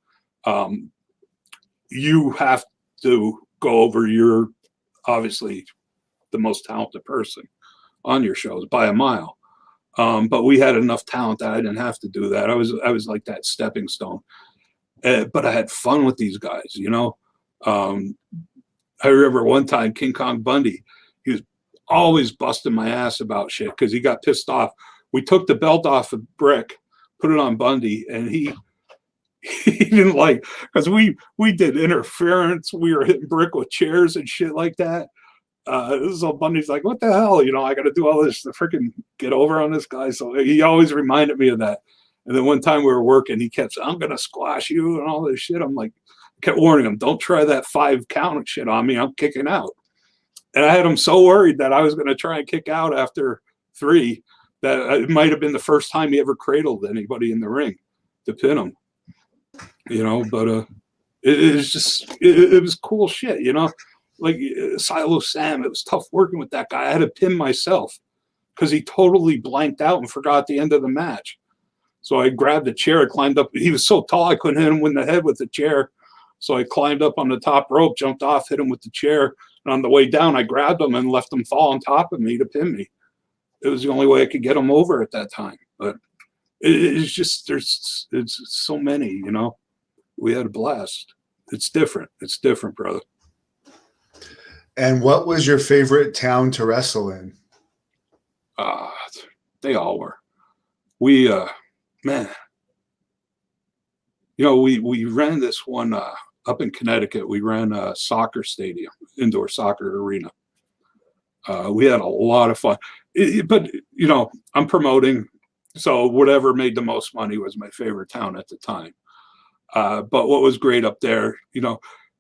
[SPEAKER 2] You have to go over, you're obviously the most talented person on your shows by a mile. But we had enough talent that I didn't have to do that. I was like that stepping stone. But I had fun with these guys, I remember one time King Kong Bundy, he was always busting my ass about shit because he got pissed off. We took the belt off of Brick, put it on Bundy, and he didn't like, because we did interference. We were hitting Brick with chairs and shit like that. So Bundy's like, what the hell? I got to do all this to freaking get over on this guy. So he always reminded me of that. And then one time we were working, he kept saying, I'm going to squash you and all this shit. I'm like, kept warning him, don't try that 5 count shit on me. I'm kicking out. And I had him so worried that I was going to try and kick out after 3 that it might have been the first time he ever cradled anybody in the ring to pin him. But it was just, it was cool shit, like Silo Sam. It was tough working with that guy. I had to pin myself because he totally blanked out and forgot the end of the match. So I grabbed a chair, I climbed up. He was so tall, I couldn't hit him in the head with the chair. So I climbed up on the top rope, jumped off, hit him with the chair. And on the way down, I grabbed him and left him fall on top of me to pin me. It was the only way I could get him over at that time. But it's just, it's so many, we had a blast. It's different. It's different, brother.
[SPEAKER 1] And what was your favorite town to wrestle in?
[SPEAKER 2] They all were. We, man, we ran this one up in Connecticut. We ran a soccer stadium, indoor soccer arena. We had a lot of fun. But I'm promoting, so whatever made the most money was my favorite town at the time. But what was great up there, and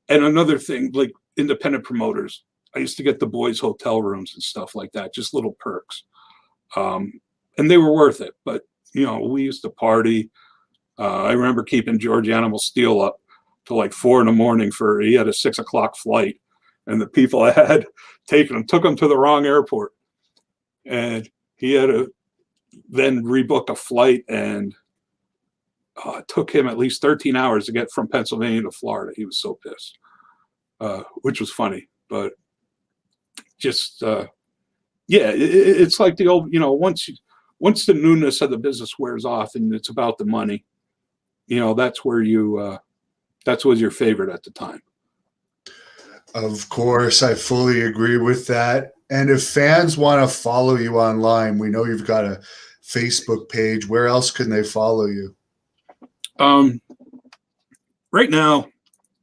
[SPEAKER 2] another thing, like independent promoters, I used to get the boys' hotel rooms and stuff like that, just little perks. And they were worth it. But, we used to party. I remember keeping George Animal Steel up till like 4 a.m. he had a 6 o'clock flight. And the people I had taken him, took him to the wrong airport. And he had to then rebook a flight, and it took him at least 13 hours to get from Pennsylvania to Florida. He was so pissed, which was funny. But just, it's like the old, once the newness of the business wears off and it's about the money, that's where that was your favorite at the time.
[SPEAKER 1] Of course, I fully agree with that. And if fans want to follow you online, we know you've got a Facebook page. Where else can they follow you?
[SPEAKER 2] Right now,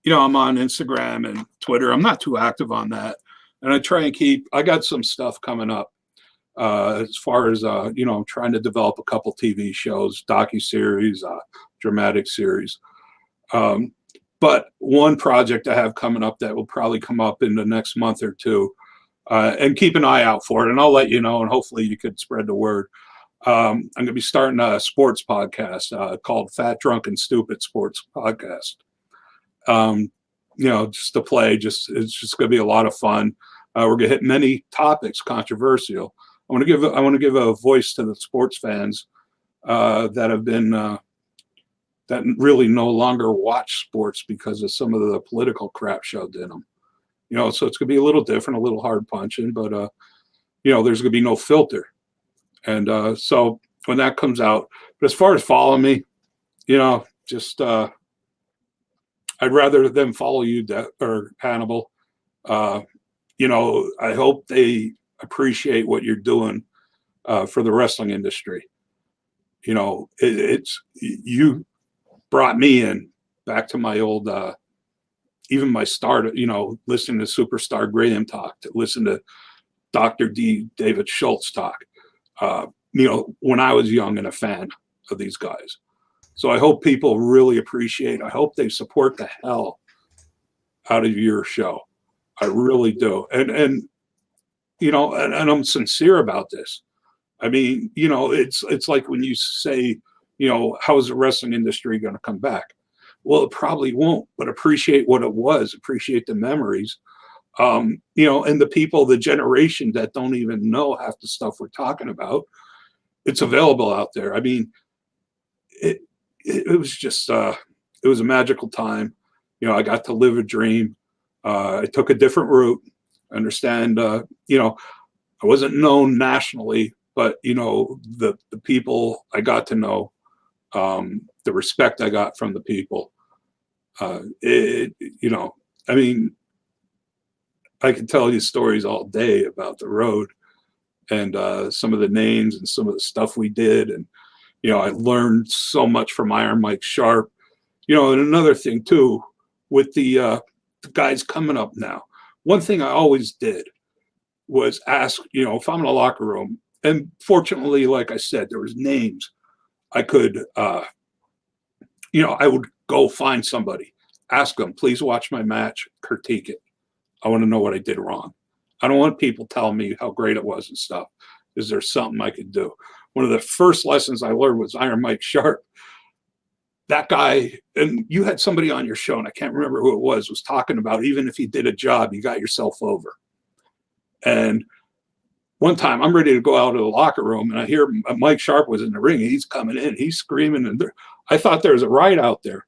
[SPEAKER 2] I'm on Instagram and Twitter. I'm not too active on that. And I try and I got some stuff coming up as far as, I'm trying to develop a couple TV shows, docuseries, dramatic series. But one project I have coming up that will probably come up in the next month or 2, and keep an eye out for it. And I'll let you know, and hopefully you could spread the word. I'm going to be starting a sports podcast called Fat, Drunk, and Stupid Sports Podcast. Just to play, it's just going to be a lot of fun. We're going to hit many topics, controversial. I want to give a voice to the sports fans that have been that really no longer watch sports because of some of the political crap shoved in them. So it's going to be a little different, a little hard punching, but there's going to be no filter. And so when that comes out, but as far as following me, just I'd rather them follow you or Hannibal. I hope they appreciate what you're doing for the wrestling industry. It's you brought me in back to my old, even my start, listening to Superstar Graham talk, to listen to Dr. David Schultz talk, when I was young and a fan of these guys. So I hope people really appreciate, I hope they support the hell out of your show. I really do. And you know, and I'm sincere about this. I mean, you know, it's like when you say, you know, how is the wrestling industry going to come back? Well, it probably won't, but appreciate what it was, appreciate the memories. You know, and the people, the generation that don't even know half the stuff we're talking about, it's available out there. I mean, it was just, it was a magical time. You know, I got to live a dream. I took a different route. I understand, you know, I wasn't known nationally, but, you know, the people I got to know, the respect I got from the people, you know, I mean, I can tell you stories all day about the road and some of the names and some of the stuff we did. And, you know, I learned so much from Iron Mike Sharpe, you know, and another thing too, with the guys coming up now, one thing I always did was ask, you know, if I'm in a locker room, and fortunately, like I said, there was names I could, you know, I would go find somebody, ask them, please watch my match, critique it. I want to know what I did wrong. I don't want people telling me how great it was and stuff. Is there something I could do? One of the first lessons I learned was Iron Mike Sharpe. That guy, and you had somebody on your show, and I can't remember who it was talking about even if you did a job, you got yourself over. And one time I'm ready to go out of the locker room, and I hear Mike Sharpe was in the ring. He's coming in, he's screaming, and I thought there was a riot out there,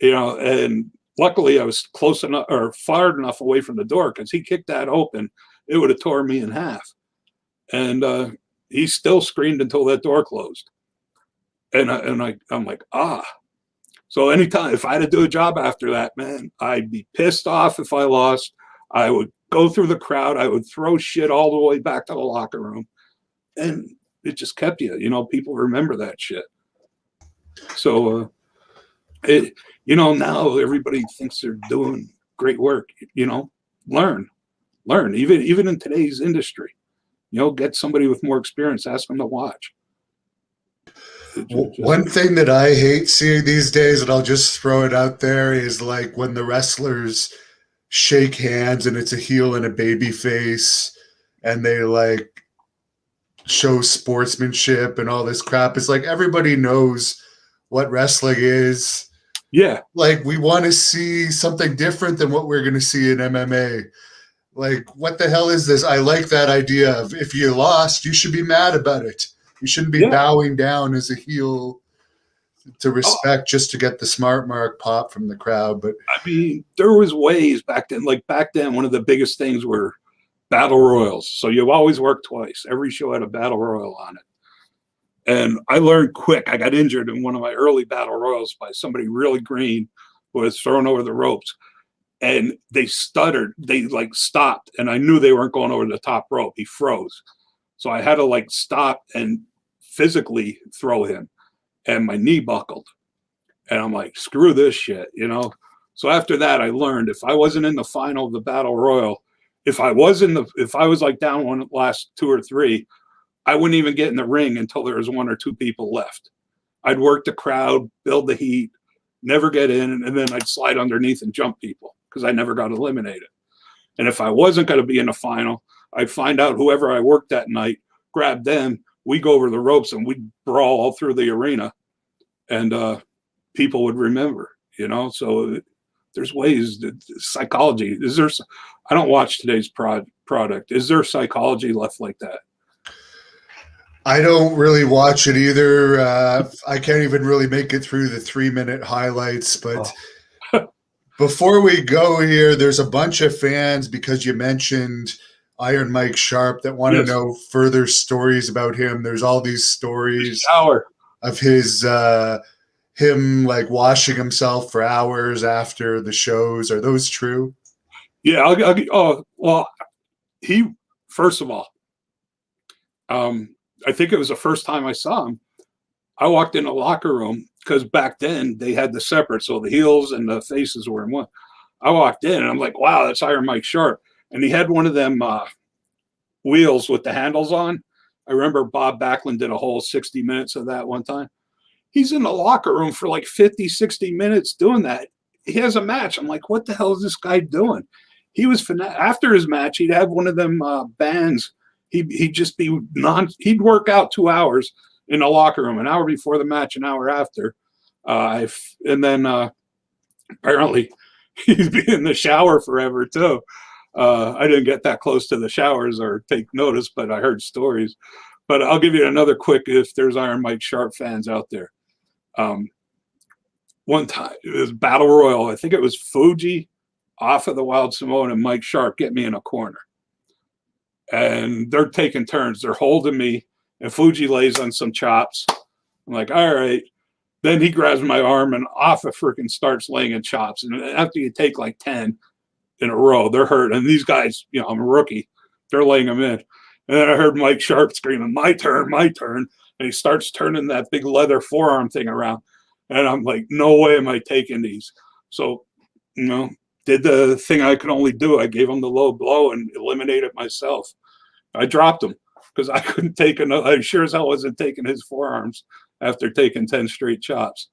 [SPEAKER 2] you know, and luckily I was close enough or far enough away from the door, because he kicked that open, it would have tore me in half. And he still screamed until that door closed. And I'm like, ah. So anytime, if I had to do a job after that, man, I'd be pissed off if I lost. I would go through the crowd. I would throw shit all the way back to the locker room. And it just kept you, you know, people remember that shit. So, you know, now everybody thinks they're doing great work, you know, learn, even in today's industry, you know, get somebody with more experience, ask them to watch.
[SPEAKER 1] One thing that I hate seeing these days, and I'll just throw it out there, is like when the wrestlers shake hands and it's a heel and a baby face and they like show sportsmanship and all this crap. It's like everybody knows what wrestling is.
[SPEAKER 2] Yeah.
[SPEAKER 1] Like we want to see something different than what we're going to see in MMA. Like, what the hell is this? I like that idea of if you lost, you should be mad about it. You shouldn't be bowing down as a heel to respect just to get the smart mark pop from the crowd. But
[SPEAKER 2] I mean, there was ways back then. Like back then, one of the biggest things were battle royals. So you always worked twice. Every show had a battle royal on it. And I learned quick. I got injured in one of my early battle royals by somebody really green who was thrown over the ropes. And they stuttered. They like stopped. And I knew they weren't going over the top rope. He froze. So I had to like stop and physically throw him. And my knee buckled. And I'm like, screw this shit, you know? So after that, I learned if I wasn't in the final of the battle royal, if I was like down one last 2 or 3, I wouldn't even get in the ring until there was 1 or 2 people left. I'd work the crowd, build the heat, never get in, and then I'd slide underneath and jump people because I never got eliminated. And if I wasn't going to be in the final, I'd find out whoever I worked that night, grab them, we go over the ropes and we'd brawl all through the arena, and people would remember, you know? So there's ways, psychology. Is there, I don't watch today's product. Is there psychology left like that?
[SPEAKER 1] I don't really watch it either. I can't even really make it through the 3-minute highlights. But before we go here, there's a bunch of fans, because you mentioned Iron Mike Sharpe, that want to know further stories about him. There's all these stories of his him like washing himself for hours after the shows. Are those true?
[SPEAKER 2] Yeah. Well, he, first of all, I think it was the first time I saw him. I walked in a locker room because back then they had the separate, so the heels and the faces were in one. I walked in and I'm like, wow, that's Iron Mike Sharpe. And he had one of them wheels with the handles on. I remember Bob Backlund did a whole 60 minutes of that one time. He's in the locker room for like 50, 60 minutes doing that. He has a match. I'm like, what the hell is this guy doing? he was after his match, he'd have one of them bands. He'd just be he'd work out 2 hours in the locker room, an hour before the match, an hour after. And then apparently he'd be in the shower forever too. I didn't get that close to the showers or take notice, but I heard stories. But I'll give you another quick, if there's Iron Mike Sharpe fans out there. One time, it was Battle Royal. I think it was Fuji off of the Wild Samoan and Mike Sharpe get me in a corner. And they're taking turns. They're holding me, and Fuji lays on some chops. I'm like, all right. Then he grabs my arm and off a freaking starts laying in chops. And after you take like 10 in a row, they're hurt. And these guys, you know, I'm a rookie. They're laying them in. And then I heard Mike Sharpe screaming, my turn, my turn. And he starts turning that big leather forearm thing around. And I'm like, no way am I taking these. So, you know, did the thing I could only do. I gave him the low blow and eliminated myself. I dropped him because I couldn't take another. I sure as hell wasn't taking his forearms after taking 10 straight chops.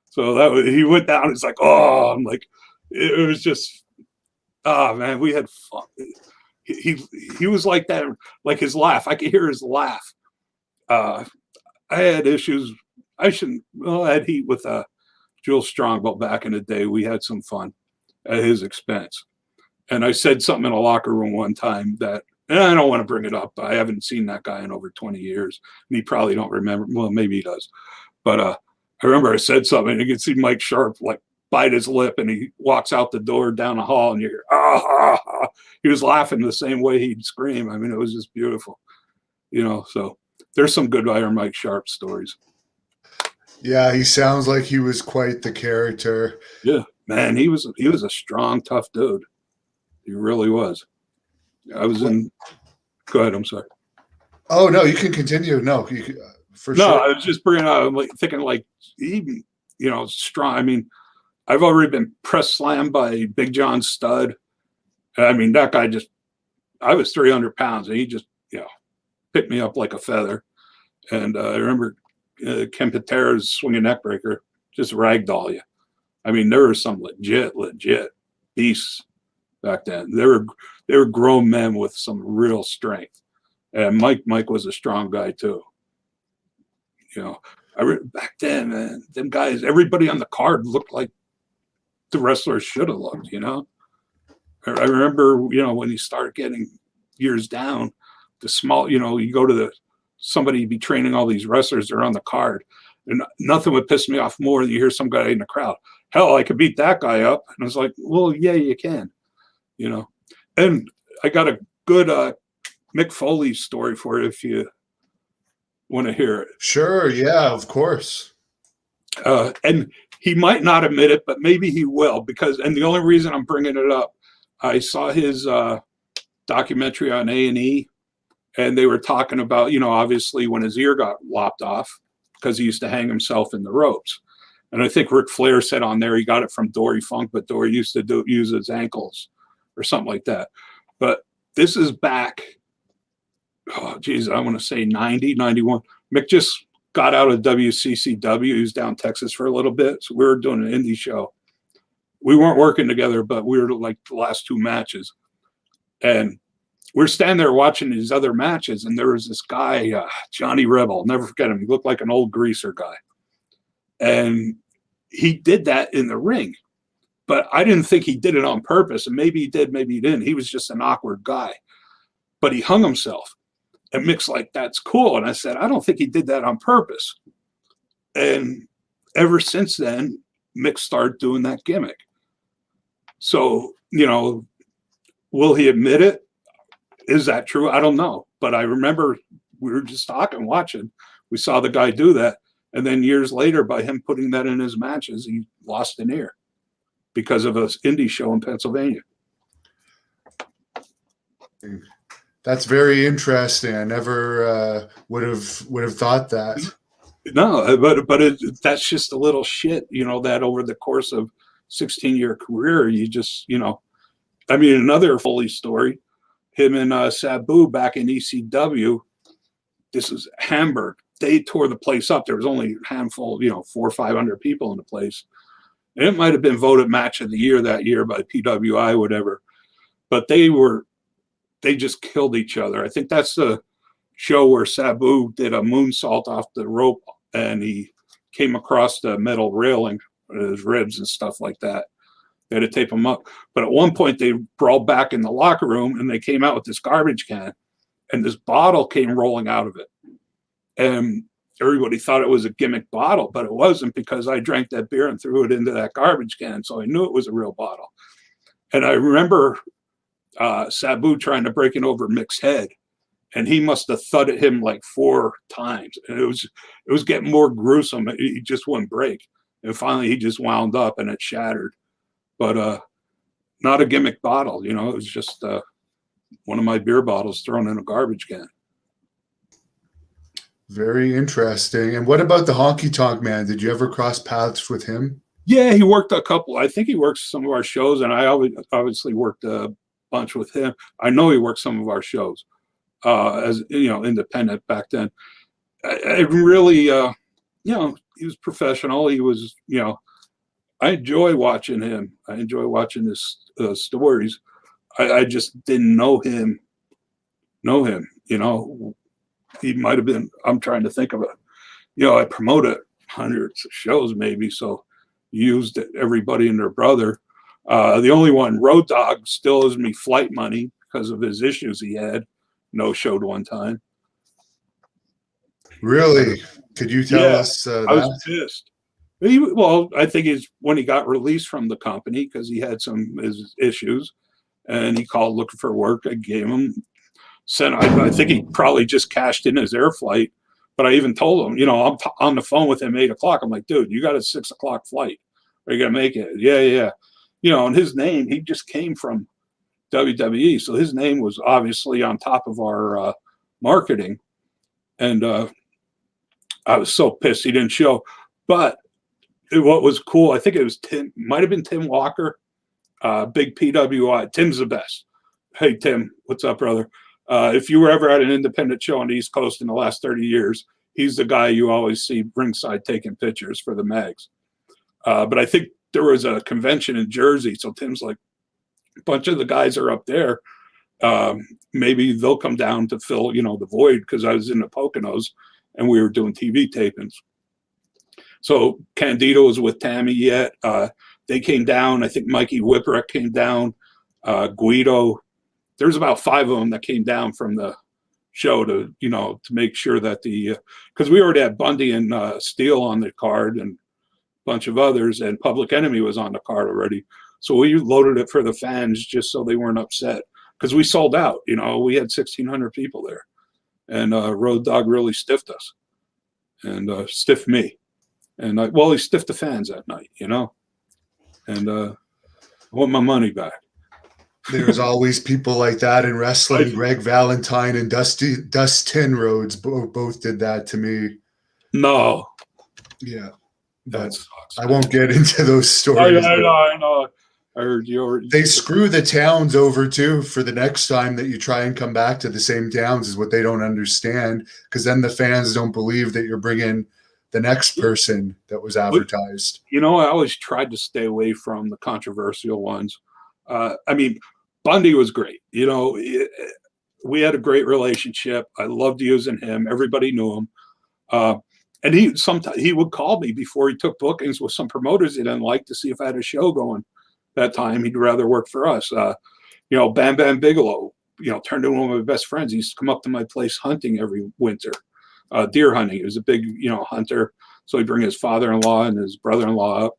[SPEAKER 2] So that was, he went down. It's like, oh, I'm like, it was just, oh man, we had fun. He was like that, like his laugh. I could hear his laugh. I had issues. I had heat with Jules Strongbow back in the day. We had some fun at his expense. And I said something in a locker room one time that, and I don't want to bring it up. I haven't seen that guy in over 20 years. And he probably don't remember. Well, maybe he does. But I remember I said something, and you can see Mike Sharpe like bite his lip, and he walks out the door down the hall, and you hear, ah, ah, ah. He was laughing the same way he'd scream. I mean, it was just beautiful. You know, so there's some good Iron Mike Sharpe stories.
[SPEAKER 1] Yeah, he sounds like he was quite the character.
[SPEAKER 2] Yeah, man, he was a strong, tough dude. He really was. I was in. Go ahead. I'm sorry.
[SPEAKER 1] Oh no, you can continue. No, you can, for
[SPEAKER 2] no,
[SPEAKER 1] sure.
[SPEAKER 2] I was just bringing out. I'm like thinking like even strong. I mean, I've already been press slammed by Big John Studd. I mean, that guy just. I was 300 pounds, and he just picked me up like a feather. And I remember Ken Patera's swinging neck breaker just ragdoll you. I mean, there were some legit beasts back then. They were grown men with some real strength. And Mike was a strong guy too. You know, back then, man, them guys, everybody on the card looked like the wrestlers should have looked, you know. I remember, when you start getting years down, the small, you go to somebody be training all these wrestlers that are on the card. And nothing would piss me off more than you hear some guy in the crowd. Hell, I could beat that guy up. And I was like, well, yeah, you can, And I got a good Mick Foley story for you if you want to hear it.
[SPEAKER 1] Sure, yeah, of course.
[SPEAKER 2] And he might not admit it, but maybe he will, and the only reason I'm bringing it up, I saw his documentary on A&E, and they were talking about, obviously when his ear got lopped off because he used to hang himself in the ropes. And I think Ric Flair said on there he got it from Dory Funk, but Dory used to use his ankles or something like that. But this is back, oh, geez, I want to say 90, 91. Mick just got out of WCCW. He was down in Texas for a little bit. So we were doing an indie show. We weren't working together, but we were like the last 2 matches. And we're standing there watching these other matches, and there was this guy, Johnny Rebel. I'll never forget him. He looked like an old greaser guy. And he did that in the ring. But I didn't think he did it on purpose. And maybe he did, maybe he didn't. He was just an awkward guy. But he hung himself. And Mick's like, that's cool. And I said, I don't think he did that on purpose. And ever since then, Mick started doing that gimmick. So, will he admit it? Is that true? I don't know. But I remember we were just talking, watching. We saw the guy do that. And then years later, by him putting that in his matches, he lost an ear because of an indie show in Pennsylvania.
[SPEAKER 1] That's very interesting. I never would have thought that.
[SPEAKER 2] No, but that's just a little shit, that over the course of 16-year career, you just, I mean, another Foley story, him and Sabu back in ECW, this is Hamburg. They tore the place up. There was only a handful, 400 or 500 people in the place. And it might have been voted match of the year that year by PWI, whatever. but they just killed each other. I think that's the show where Sabu did a moonsault off the rope and he came across the metal railing, his ribs and stuff like that. They had to tape him up. But at one point they brawled back in the locker room and they came out with this garbage can and this bottle came rolling out of it. And everybody thought it was a gimmick bottle, but it wasn't, because I drank that beer and threw it into that garbage can. So I knew it was a real bottle. And I remember Sabu trying to break it over Mick's head, and he must have thudded him like 4 times. And it was getting more gruesome. He just wouldn't break. And finally he just wound up and it shattered. But not a gimmick bottle, you know, it was just one of my beer bottles thrown in a garbage can.
[SPEAKER 1] Very interesting. And what about the Honky Tonk Man? Did you ever cross paths with him?
[SPEAKER 2] Yeah, he worked a couple. I think he works some of our shows, and I obviously worked a bunch with him. I know he worked some of our shows as, you know, independent back then. I really, you know, he was professional. He was, you know, I enjoy watching him. I enjoy watching his stories. I just didn't know him, you know. He might have been, I'm trying to think of it. You know, I promoted hundreds of shows maybe, so used everybody and their brother. The only one, Road Dogg, still owes me flight money because of his issues he had. No showed one time.
[SPEAKER 1] Really? Could you tell us that?
[SPEAKER 2] I was pissed. Well, I think it's when he got released from the company because he had some issues, and he called looking for work. I gave him, I think he probably just cashed in his air flight, but I even told him, you know, I'm on the phone with him at 8 o'clock. I'm like, dude, you got a 6 o'clock flight. Are you going to make it? Yeah. You know, and his name, he just came from WWE. So his name was obviously on top of our marketing. And I was so pissed he didn't show. But what was cool, I think it was might have been Tim Walker, big PWI. Tim's the best. Hey, Tim, what's up, brother? If you were ever at an independent show on the East Coast in the last 30 years, he's the guy you always see ringside taking pictures for the mags. But I think there was a convention in Jersey. So Tim's like, a bunch of the guys are up there. Maybe they'll come down to fill, you know, the void, because I was in the Poconos and we were doing TV tapings. So Candido was with Tammy yet. They came down. I think Mikey Whipwreck came down. Guido. There's about 5 of them that came down from the show to, you know, to make sure that because we already had Bundy and Steele on the card and a bunch of others, and Public Enemy was on the card already. So we loaded it for the fans just so they weren't upset, because we sold out. You know, we had 1,600 people there, and Road Dogg really stiffed us and stiffed me. And well, he stiffed the fans that night, you know, and I want my money back.
[SPEAKER 1] There's always people like that in wrestling. Greg Valentine and Dustin Rhodes both did that to me.
[SPEAKER 2] No.
[SPEAKER 1] Yeah.
[SPEAKER 2] That sucks.
[SPEAKER 1] I won't get into those stories.
[SPEAKER 2] I know. I heard you already.
[SPEAKER 1] They screw the towns over too for the next time that you try and come back to the same towns, is what they don't understand, because then the fans don't believe that you're bringing the next person that was advertised.
[SPEAKER 2] You know, I always tried to stay away from the controversial ones. I mean, Bundy was great. You know, we had a great relationship. I loved using him. Everybody knew him. And he would call me before he took bookings with some promoters he didn't like to see if I had a show going that time. He'd rather work for us. You know, Bam Bam Bigelow, you know, turned into one of my best friends. He used to come up to my place hunting every winter, deer hunting. He was a big, you know, hunter. So he'd bring his father-in-law and his brother-in-law up.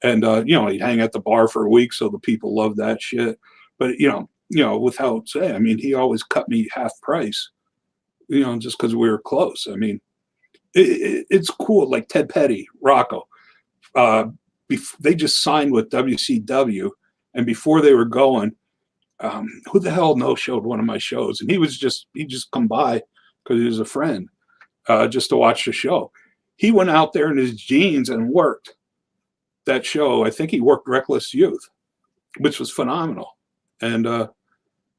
[SPEAKER 2] And, you know, he'd hang at the bar for a week. So the people loved that shit. But, you know, without saying, I mean, he always cut me half price, you know, just because we were close. I mean, it's cool. Like Ted Petty, Rocco, they just signed with WCW. And before they were going, who the hell no-showed one of my shows? And he just come by because he was a friend, just to watch the show. He went out there in his jeans and worked that show. I think he worked Reckless Youth, which was phenomenal. And,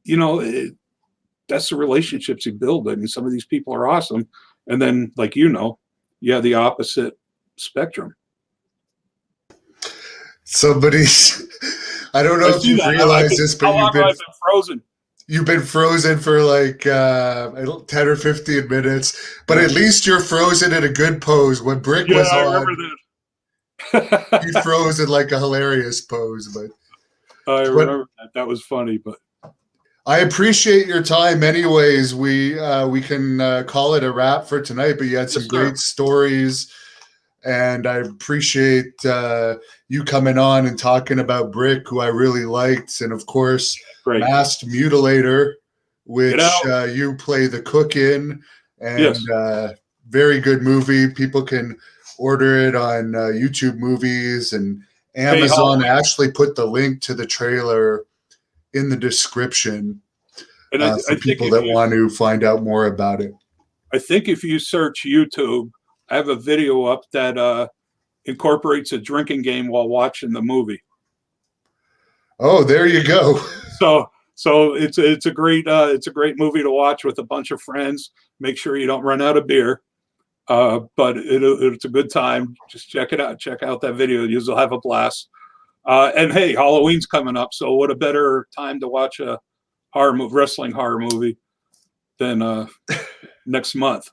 [SPEAKER 2] you know, that's the relationships you build. I mean, some of these people are awesome. And then, like, you know, you have the opposite spectrum.
[SPEAKER 1] Somebody's I don't know
[SPEAKER 2] I
[SPEAKER 1] if
[SPEAKER 2] see
[SPEAKER 1] you've
[SPEAKER 2] that.
[SPEAKER 1] realized this, but
[SPEAKER 2] How long have I been frozen?
[SPEAKER 1] you've been frozen for like 10 or 15 minutes, but
[SPEAKER 2] Yeah.
[SPEAKER 1] at least you're frozen in a good pose. When Brick
[SPEAKER 2] Yeah,
[SPEAKER 1] was
[SPEAKER 2] I
[SPEAKER 1] on,
[SPEAKER 2] remember that.
[SPEAKER 1] he froze in like a hilarious pose.
[SPEAKER 2] I
[SPEAKER 1] But
[SPEAKER 2] remember that. That was funny, but
[SPEAKER 1] I appreciate your time. Anyways, we can call it a wrap for tonight. But you had some
[SPEAKER 2] yes, sir.
[SPEAKER 1] great stories, and I appreciate you coming on and talking about Brick, who I really liked, and of course,
[SPEAKER 2] Great.
[SPEAKER 1] Masked Mutilator, which
[SPEAKER 2] Get out.
[SPEAKER 1] you play the cook in, and
[SPEAKER 2] Yes.
[SPEAKER 1] very good movie. People can order it on YouTube Movies and
[SPEAKER 2] Hey,
[SPEAKER 1] Amazon. I actually put the link to the trailer in the description
[SPEAKER 2] and I
[SPEAKER 1] for
[SPEAKER 2] think
[SPEAKER 1] people
[SPEAKER 2] if
[SPEAKER 1] that
[SPEAKER 2] you,
[SPEAKER 1] want to find out more about it.
[SPEAKER 2] I think if you search YouTube, I have a video up that incorporates a drinking game while watching the movie.
[SPEAKER 1] Oh, there you go.
[SPEAKER 2] So it's a great movie to watch with a bunch of friends. Make sure you don't run out of beer. But it's a good time. Just check it out. Check out that video. You'll have a blast. And hey, Halloween's coming up, so what a better time to watch a wrestling horror movie than next month.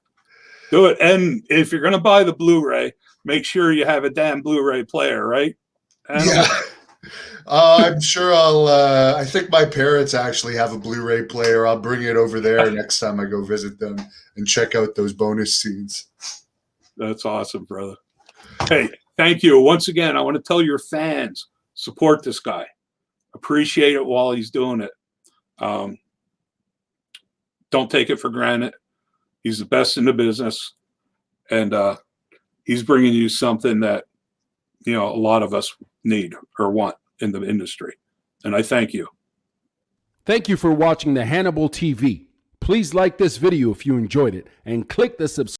[SPEAKER 2] Do it. And if you're gonna buy the Blu-ray, make sure you have a damn Blu-ray player, right?
[SPEAKER 1] Yeah. I'm sure I think my parents actually have a Blu-ray player. I'll bring it over there next time I go visit them and check out those bonus scenes.
[SPEAKER 2] That's awesome, brother. Hey, thank you. Once again, I want to tell your fans, support this guy. Appreciate it while he's doing it. Don't take it for granted. He's the best in the business. And he's bringing you something that, a lot of us need or want in the industry. And I thank you.
[SPEAKER 3] Thank you for watching the Hannibal TV. Please like this video if you enjoyed it and click the subscribe